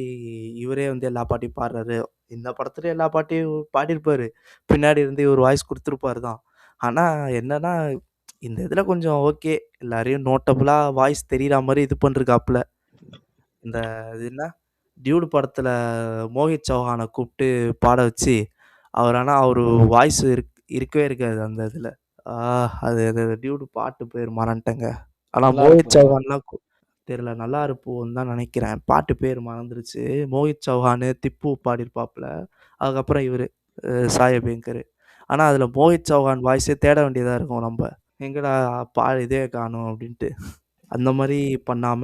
இவரே வந்து எல்லா பாட்டையும் பாடுறாரு. இந்த படத்துல எல்லா பாட்டையும் பாடியிருப்பாரு. பின்னாடி இருந்து இவரு வாய்ஸ் குடுத்துருப்பாரு தான். ஆனா என்னன்னா, இந்த இதுல கொஞ்சம் ஓகே. எல்லாரையும் நோட்டபிளா வாய்ஸ் தெரியிற மாரி இது பண்ணிருக்காப்புல. இந்த அது என்ன? டியூடு படத்துல மோஹித் சௌஹான கூப்ட்டு பாட வச்சு, ஆனா அவரு வாய்ஸ் இருக்கவே இருக்காது அந்த இதுல. ஆ அது அது டியூடு பாட்டு பேர் மறந்துட்டேங்க. ஆனா நல்லா மோஹித் இருக்குமா? சௌஹான்லாம் தெரியல. நல்லா இருப்போம்ன்னு தான் நெனைக்கிறேன். பாட்டு பேர் மறந்துருச்சு. மோஹித் சௌஹானு, திப்பு பாடியிருப்பாப்புல. அதுக்கப்புறம் இவரு சாய் அபியங்கர். ஆனா அதுல மோஹித் சௌஹான் வாய்ஸே தேட வேண்டியதா இருக்கும் நம்ப. எங்கடா இதே காணோம் அப்டின்ட்டு. அந்த மாரி பண்ணாம,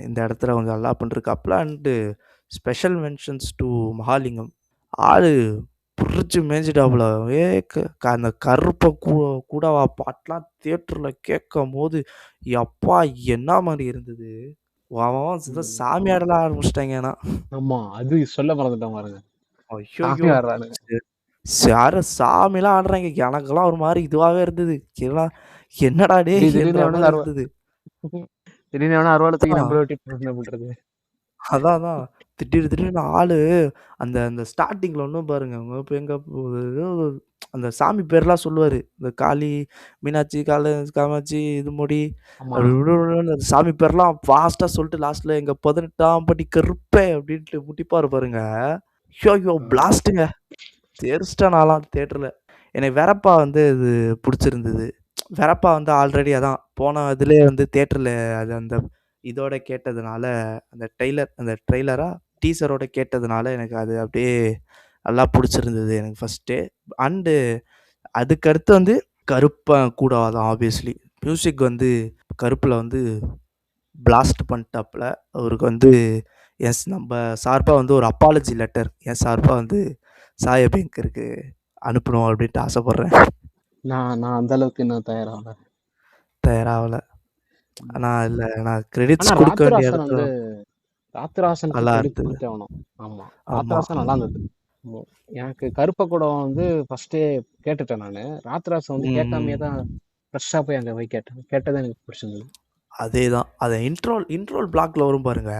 இந்த இடத்துல கொஞ்சம் நல்லா பண்ணிருக்காப்புல. Special mentions to Mahalingam. ஆளு பிரிச்சு மேய்ஞ்சுட்டாப்புல. ஏ க க அந்த கருப்ப கூடவா பாட்டுலாம் தியேட்டர்ல கேட்கும்போது, யப்பா! என்ன மாரி இருந்தது. அவன் அவன் ஏதோ ம். சாமி ஆடலாம் ஆரம்பிச்சுட்டாய்ங்க ஆனா. ஆமா. அது சொல்ல மறந்துட்டேன் பாருங்க. சாமி ஐய்யய்யோ! ஆடுறானுங்க. சாமிலாம் ஆடுறாய்ங்க. எனக்கெல்லாம் ஒரு மாரி இதுவாவே இருந்தது. என்னடா டேய்! திடீர்னு என்ற எவனோ மாரி அருவா இருந்தது. திடீர்னு எவனோ அருவாள தூக்கி அதான். நம்மள வெட்டிட்டு போயிட்டான் என்ன பண்றது? அதான், அதான். திடீர்னு ஆளு அந்த அந்த ஸ்டார்ட்டிங்ல ஒண்ணும் பாருங்க. இப்ப எங்க ஏதோ அந்த சாமி பேர்லாம் சொல்லுவாரு. இந்த காளி, மீனாட்சி, காமாட்சி, இது முடி ஆமா. அப்படி அந்த சாமி பேர்லாம் ஃபாஸ்ட்டா சொல்லிட்டு லாஸ்ட்ல எங்க 18ஆம் படி கருப்பே அப்படின்ட்டு முட்டிப்பாரு பாருங்க. ஐய்யய்யோ! ஆ. பிளாஸ்ட்டுங்க. தெரிச்சுட்டேன் நான்லாம் தியேட்டர்ல. எனக்கு வெறப்பா வந்து இது புடிச்சிருந்தது. வெறப்பா வந்து ஆல்ரெடி அதான் போன இதுலயே வந்து தியேட்டர்ல அது அந்த இதோட கேட்டதுனால, அந்த ட்ரெய்லரா? டீசரோட கேட்டதுனால எனக்கு அது அப்படியே நல்லா புடிச்சிருந்தது எனக்கு ஃபர்ஸ்ட்டே. அண்டு அதுக்கடுத்து வந்து கருப்பன் கூட தான் ஆப்வியஸ்லி. மியூசிக் வந்து கருப்புல வந்து பிளாஸ்ட் பண்ணிட்டாப்புல. அவருக்கு வந்து நம்ம சார்பா வந்து ஒரு அப்பாலஜி லெட்டர் என் சார்பா வந்து சாய் அபியங்கருக்கு அனுப்பணும் அப்படின்ட்டு ஆசைப்படுறேன். நான் அந்த அளவுக்கு இன்னும் தயாராகல. தயாராகல. ம். நான் ஆனா கிரெடிட்ஸ் கொடுக்க வேண்டிய ராத்ராசன் இடத்துல வந்து ராத்ராசனுக்கு நல்லா கிரெடிட் இருந்தது. குடுத்தே ஆகணும். ஆமா. ஆமா. ராத்ராசன் நல்லா இருந்தது. எனக்கு கருப்ப குடம் வந்து ஃபர்ஸ்ட்டே கேட்டுட்டேன் நானு. ராத்ராசன் வந்து கேட்காமயே ம். தான் ஃப்ரெஷ்ஷா போய் அங்க போய் கேட்டேன். கேட்டது எனக்கு பிடிச்சிருந்தது. அதேதான். அது இன்ட்ரோல் பிளாக்ல வரும் பாருங்க.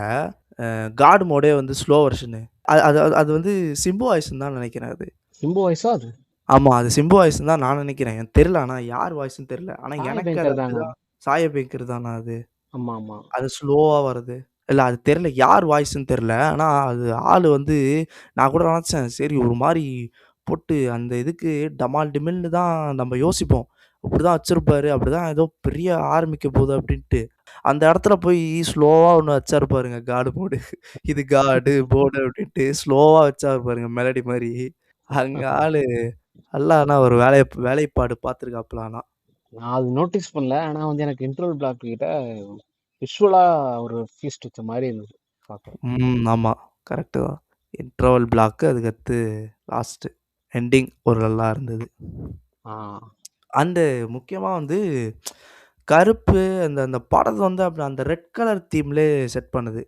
காட் மோடே வந்து ஸ்லோ வெர்ஷனு. அது அது அது வந்து சிம்பு வாய்ஸ்ன்னு தான் நினைக்கிறேன் அது. சிம்பு வாய்ஸா அது? ஆமா. அது சிம்பு வாய்ஸ்ன்னு தான் நான் நினைக்கிறேன். எனக்கு தெரியல. ஆனா யார் வாய்ஸ்ன்னு தெரியல. ஆனா சாய் எனக்கு அது அபியங்கர் தாங்க. அப்படிதான். சாய பேக்கர் தானா அது? ஆமா, ஆமா. அது ஸ்லோவா வருது. இல்ல அது தெரியல. யார் வாய்ஸ்ன்னு தெரியல. ஆனா அது ஆளு வந்து நான் கூட நினச்சேன். சரி ஒரு மாரி போட்டு அந்த இதுக்கு டமால் டிமில்னு தான் நம்ம யோசிப்போம். அப்படிதான் வச்சிருப்பாரு. அப்படிதான் ஏதோ பெரிய ஆரம்பிக்க போகுது அப்படின்ட்டு. அந்த இடத்துல போய் ஸ்லோவா ஒண்ணு வச்சாரு பாருங்க. காடு மோடு. இது காடு போடு அப்படின்ட்டு ஸ்லோவா வச்சாரு பாருங்க மெலடி மாரி. அங்க ஆளு நல்லா ஆனா ஒரு வேலைப்பாடு பார்த்துருக்காப்புல ஆனா. நான் அது நோட்டீஸ் பண்ணல. ஆனா வந்து எனக்கு இன்டர்வல் பிளாக் கிட்ட விஷுவலா ஒரு ஃபீஸ்ட் வச்ச மாரி இருந்தது பாக்க. ஆமா. கரெக்ட்டு தான். இன்டர்வல் பிளாக்கு அதுக்கடுத்து லாஸ்ட்டு எண்டிங் ஒரு நல்லா இருந்தது. ஆ. அண்டு முக்கியமா வந்து கருப்பு அந்த அந்த படத்த வந்து அப்படி அந்த ரெட் கலர் தீம்லயே செட் பண்ணுது.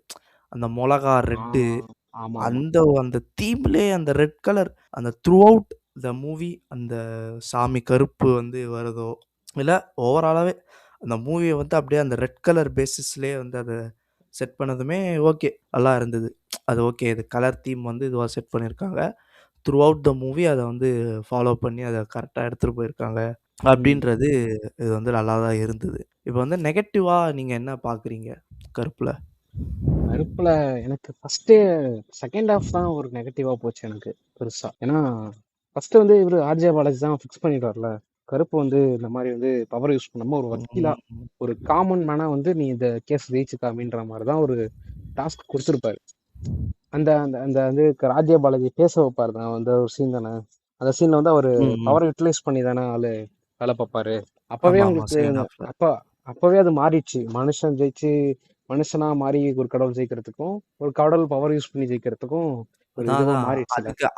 அந்த மொளகா ஆ. ரெட்டு ஆமாமா. அந்த அந்த தீம்லயே அந்த ரெட் கலர் அந்த த்ரூ அவுட் த மூவி அந்த சாமி கருப்பு வந்து வருதோ, இல்ல ஓவராலாவே அந்த மூவிய வந்து அப்படியே அந்த ரெட் கலர் பேசிஸ்லயே வந்து அத செட் பண்ணதுமே ஓகே. நல்லா இருந்தது. அது ஓகே. இது கலர் தீம் வந்து இதுவா செட் பண்ணியிருக்காங்க. த்ரூ அவுட் த மூவி அத வந்து ஃபாலோ பண்ணி அத கரெக்ட்டா எடுத்துட்டு போயிருக்காங்க. ம். அப்படின்றது இது வந்து நல்லா தான் இருந்தது. இப்ப வந்து நெகட்டிவா நீங்க என்ன பார்க்குறீங்க கருப்புல? கருப்புல எனக்கு ஃபர்ஸ்ட்டே செகண்ட் ஹாஃப் தான் ஒரு நெகட்டிவா போச்சு எனக்கு பெருசா. ஏன்னா, ஃபர்ஸ்ட் வந்து இவரு ஆர்ஜே பாலாஜி தான் ஃபிக்ஸ் பண்ணிடுவார்ல. கருப்பு வந்து இந்த மாரி வந்து பவர் யூஸ் பண்ணாம ஒரு வக்கீலா, ம். ஒரு காமன் மேனா வந்து நீ இந்த கேஸ் ஜெயிச்சு காமின்ற மாரி தான் ஒரு டாஸ்க் குடுத்திருப்பாரு. அந்த அந்த அந்த வந்து ஆர்ஜே பாலாஜி பேச வைப்பாரு தான் அந்த ஒரு சீன் தானே. அந்த சீன்ல வந்து அவரு ம், ம். பவர யுட்டிலைஸ் பண்ணி தானே வேல பாப்பாரு. அப்பவே ஆமாமா. உங்களுக்கு செகண்ட் ஹாஃப்ல. அப்ப அப்பவே அது மாறிடுச்சு. மனுஷன் ஜெயிச்சு மனுஷனா மாறி ஒரு கடவுள் ஜெயிக்கிறதுக்கும், ஒரு கடவுள் பவர் யூஸ் பண்ணி ஜெயிக்கிறதுக்கும் ஒரு அதான், இதுவா அதான். மாறிடுச்சுல்ல.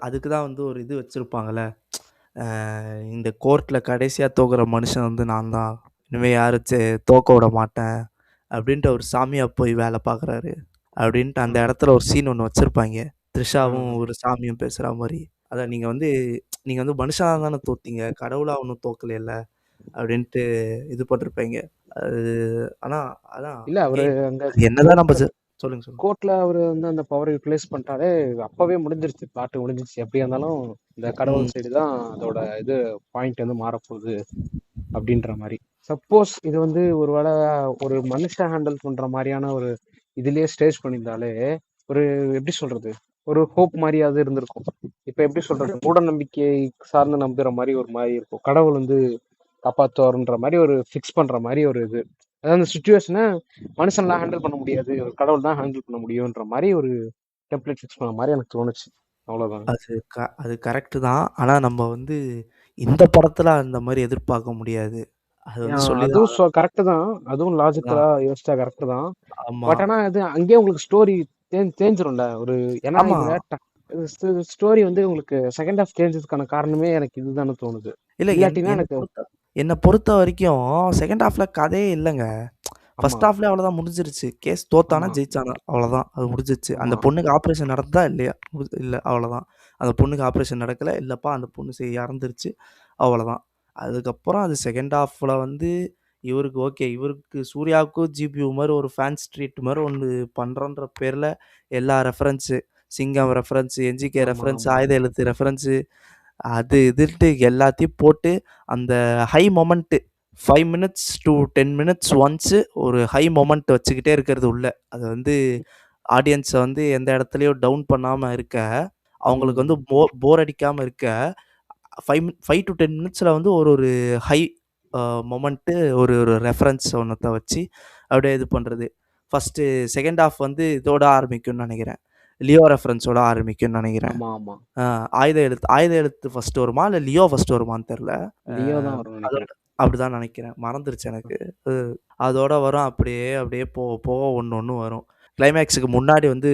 அதுக்கு தான் வந்து ஒரு இது வச்சிருப்பாங்கல்ல. அ இந்த கோர்ட்ல கடைசியா தோக்குற மனுஷன் வந்து நான் தான். இனிமே யாரும் தோக்க விட மாட்டேன். அப்படின்ட்டு அவரு சாமியா போய் வேல பார்க்குறாரு. அப்படின்ட்டு ஆ, அந்த இடத்துல ஒரு சீன் ஒண்ணு வச்சிருப்பாய்ங்க. ஆ, த்ரிஷாவும் ஒரு சாமியும் பேசுற மாரி. அதான் நீங்க வந்து மனுஷனா தானே தோத்தீங்க. கடவுளா ஒண்ணும் தோக்கலைல்ல. அப்படின்ட்டு இது போட்டிருப்பாய்ங்க. அது ஆனா அதான் இல்ல அவரு அகெயின் அங்க அது என்னதான் நம்ம கோர்ட்ல சொல்லுங்க, சொல்லுங்க. கோர்ட்ல அவரு வந்து அந்த பவர யுட்டிலைஸ் பண்ணிட்டாலே அப்பவே முடிஞ்சிருச்சு. பிளாட் முடிஞ்சிருச்சு. எப்படியா இருந்தாலும் இந்த கடவுள் ம். சைடு தான் அதோட இது பாயிண்ட் வந்து மாறப்போகுது. அப்படின்ற மாரி. சப்போஸ் இது வந்து ஒரு வேள ஒரு மனுஷன் ஹேண்டில் பண்ற மாரியான ஒரு இதுலயே ஸ்டேஜ் பண்ணியிருந்தாலே, ஒரு எப்படி சொல்றது? ஒரு ஹோப் மாரியாவது இருந்திருக்கும். இப்ப எப்படி சொல்றது? மூட நம்பிக்கை சார்ந்து நம்புற மாரி ஒரு மாரி இருக்கும். கடவுள் வந்து காப்பாத்துவாருன்ற மாரி ஒரு ஃபிக்ஸ் பண்ற மாரி ஒரு இது. அதாவது அந்த சிச்சுவேஷன மனுஷன்லாம் ஹேண்டில் பண்ண முடியாது. ஒரு கடவுள் தான் ஹேண்டில் பண்ண முடியுன்ற மாரி ஒரு டெம்ப்ளேட் ஃபிக்ஸ் பண்ண மாரி எனக்கு தோணுச்சு. அவ்வளோதான். அது கரெக்ட்டு தான். ஆனா நம்ம வந்து இந்த படத்துல அந்த மாரி எதிர்பார்க்க முடியாது. அது வந்து சொல்லி தான் அதுவும் கரெக்ட்டு தான். அதுவும் லாஜிக்கலா ஆகணும். யோசிச்சா கரெக்ட்டு தான். ஆமா. பட் ஆனா அது அங்கேயே உங்களுக்கு ஸ்டோரி தேஞ்சிரும்ல. ஒரு ஏன்னா ஆமா. இதுல ஸ்டோரி வந்து உங்களுக்கு செகண்ட் ஹாஃப் தேஞ்சதுக்கான காரணமே எனக்கு இதுதான்னு தோணுது. இல்ல இல்லாட்டினா என்ன எனக்கு பொறுத்த வரைக்கும் செகண்ட் ஹாஃப்ல கதையே இல்லங்க. ஆமா, ஃபர்ஸ்ட் ஹாஃப்லயே அவ்வளோதான் முடிஞ்சிருச்சு. கேஸ் தோத்தானா, ஆமா, ஜெயிச்சானா அவ்வளோதான். அது முடிஞ்சிருச்சு. அந்த ஆமா. பொண்ணுக்கு ஆப்ரேஷன் நடந்ததா இல்லையா? இல்ல அவ்வளோதான். அந்த பொண்ணுக்கு ஆப்ரேஷன் நடக்கல. இல்லப்பா அந்த பொண்ணு இறந்துருச்சு. அவ்வளோதான். அதுக்கப்புறம் அது செகண்ட் ஹாஃப்ல வந்து இவருக்கு ஓகே. இவருக்கு சூர்யாவுக்கும் ஜிபி மாரி ஒரு ஃபேன்ஸ் ட்ரீட் மாரி ஒண்ணு பண்றோன்ற பேர்ல எல்லா ரெஃபரன்ஸு சிங்கம் ரெஃபரன்ஸு, என்ஜிகே ஆமா, ரெஃபரன்ஸு, ஆமா. ஆயுத எழுத்து ரெஃபரன்ஸு அது இதுன்ட்டு எல்லாத்தையும் போட்டு அந்த high moment 5 minutes to 10 minutes once ஒரு ஹை மொமெண்ட் வச்சுக்கிட்டே இருக்கிறது உள்ள. அது வந்து ஆடியன்ஸ வந்து எந்த இடத்துலயும் டவுன் பண்ணாம இருக்க, அவங்களுக்கு ம். வந்து போர் அடிக்காம இருக்க, 5 டூ 10 மினிட்ஸ்ல வந்து ஒரு ஒரு ஹை அ மொமெண்ட்டு ஒரு ஒரு ரெஃபரன்ஸ் ஒன்னத்த வச்சு அப்படியே இது பண்றது. ஃபர்ஸ்ட்டு செகண்ட் ஹால்ஃப் வந்து இதோட ஆரம்பிக்கும்னு நெனைக்கிறேன். லியோ ரெஃபரன்ஸோட ஆரம்பிக்கும்னு நெனைக்கிறேன். ஆமா, ஆமா. ஆ ஆயுத எழுத்து ஃபர்ஸ்ட்டு வருமா? இல்ல லியோ ஃபர்ஸ்ட்டு வருமான்னு தெர்ல. அ லியோ தான் வரும்னு அதோட நெனைக்கிறேன். அப்படிதான் நினைக்கிறேன். மறந்துருச்சு எனக்கு. அது அதோட வரும். அப்படியே அப்படியே போக போக ஒண்ணு ஒண்ணு வரும். கிளைமேக்ஸுக்கு முன்னாடி வந்து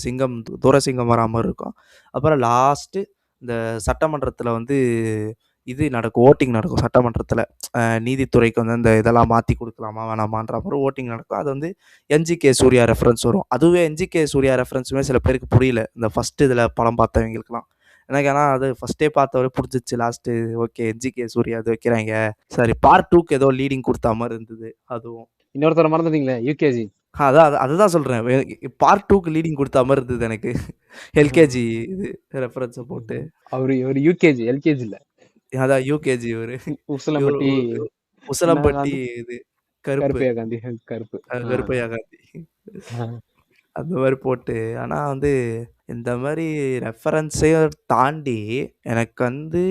சிங்கம் துரைசிங்கம் வரா மாரி இருக்கும். அப்புறம் லாஸ்ட்டு இந்த சட்டமன்றத்தில வந்து இது நடக்கும். வோட்டிங் நடக்கும் சட்டமன்றத்தில. நீதித்துறைக்கு வந்து அந்த இதெல்லாம் மாத்தி குடுக்கலாமா, வேணாமான்ற மாரி வோட்டிங் நடக்கும். அது வந்து என்ஜிகே சூர்யா ரெஃபரன்ஸ் வரும். அதுவே என்ஜிகே சூர்யா ரெஃபரன்ஸுமே சில பேருக்கு புரியல. இந்த ஃபர்ஸ்ட் இதில படம் பார்த்தவங்களுக்குலாம். எனக்கு ஆனா அது ஃபர்ஸ்ட்டே பார்த்தவொடனே புடிச்சிருச்சு. லாஸ்ட்டு ஓகே என்ஜிகே சூர்யா இது வைக்கிறாய்ங்க. சரி பார்ட் 2க்கு ஏதோ லீடிங் குடுத்தா மாரி இருந்தது அதுவும். இன்னொருத்தர மறந்துட்டீங்களே யூகேஜி. அதுதான் சொல்றேன். பார்ட் 2க்கு லீடிங் குடுத்தா மாரி இருந்தது எனக்கு. எல்கேஜி இது ரெஃபரன்ஸ போட்டு. அவரு யூகேஜி, எல்கேஜி இல்ல. அதான் யூகேஜி இவரு. இவரு உசிலம்பட்டி என்ன உசிலம்பட்டி காந்தி? இது கருப்பு. கருப்பையா காந்தி. கருப்பு. கருப்பையா காந்தி. ஆ. அந்த மாரி போட்டு, ஆனா வந்து இந்த மாரி ரெஃபரன்ஸையும் தாண்டி, எனக்கு வந்து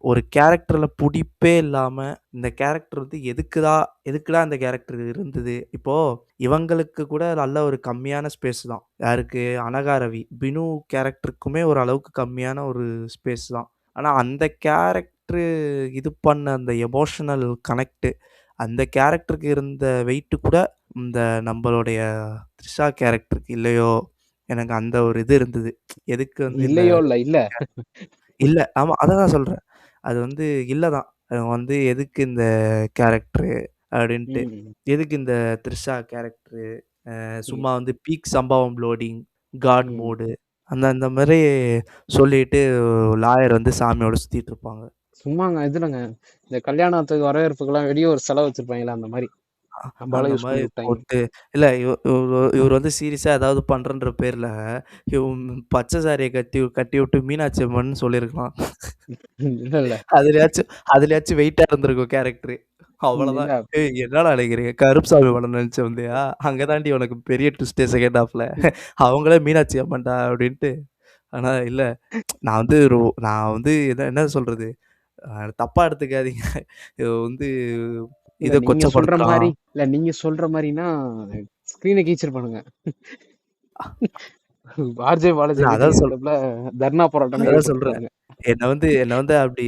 ஒரு கேரக்டர்ல புடிப்பே இல்லாம, இந்த கேரக்டர் வந்து எதுக்குடா இந்த கேரக்டர் இருந்தது? இப்போ இவங்களுக்கு கூட நல்ல ஒரு கம்மியான ஸ்பேஸ் தான். யாருக்கு? அனகா ரவி. பினு கேரக்டருக்குமே ஒரு அளவுக்கு கம்மியான ஒரு ஸ்பேஸ் தான். ஆனா அந்த கேரக்டரு இது பண்ண அந்த எமோஷனல் கனெக்ட், அந்த கேரக்டருக்கு இருந்த வெயிட் கூட இந்த நம்பளுடைய த்ரிஷா கேரக்டருக்கு இல்லையோ! எனக்கு அந்த ஒரு இது இருந்தது. எதுக்கு வந்து இந்த இல்லையோ இல்ல, இல்ல. இல்ல. ஆமா. அததான் சொல்றேன். அது வந்து இல்ல தான். வந்து எதுக்கு இந்த கேரக்டரு அப்டின்ட்டு. ம். எதுக்கு இந்த த்ரிஷா கேரக்டரு? ம். சும்மா வந்து பீக் சம்பவம் லோடிங், காட் ம். மோடு அந்த அந்த மாரி சொல்லிட்டு லாயர் வந்து சாமியோட சுத்திட்டு இருப்பாங்க. சும்மாங்க இதுலங்க. இந்த கல்யாணத்துக்கு வரவேற்புக்கெல்லாம் வெளிய ஒரு செல வச்சிருப்பாங்கல்ல அந்த மாரி. நம்பாள அந்த யூஸ் மாரி பண்ணி விட்டாய்ங்க. போட்டு இல்ல இவரு வந்து சீரியஸா ஏதாவது பண்றேன்ற பேர்ல, இவ் பச்ச சாரிய கட்டிவிட்டு மீனாட்சி அம்மன்னு சொல்லியிருக்கலாம். இல்ல, இல்ல. அதுலயாச்சும் வெயிட்டா இருந்திருக்கும் கேரக்டரு. அவ்வளோதான். இல்ல. "ஏய் என்னடா நினைக்கிறீங்க? கருப்புசாமி படம் நெனச்சு வந்தியா? அங்க தான்டி உனக்கு பெரிய ட்விஸ்ட்டே செகண்ட் ஹாஃப்ல. அவங்களே மீனாட்சி அம்மன்டா" அப்படின்ட்டு. ஆனா இல்ல, நான் வந்து என்ன என்ன சொல்றது? அ தப்பா எடுத்துக்காதீங்க. இது வந்து இல்ல இத நீங்க சொல்ற கொச்சப்படுத்துறான். மாரி இல்ல நீங்க சொல்ற மாரின்னா, ஸ்க்ரீன கிழிச்சிருப்பானுங்க. ஆர்ஜே பாலாஜிய இல்ல கட்டி அதான் அதுல தர்ணா போராட்டமே அதான் சொல்றேன். ஏற்படுத்துவானுங்க. என்ன வந்து அப்படி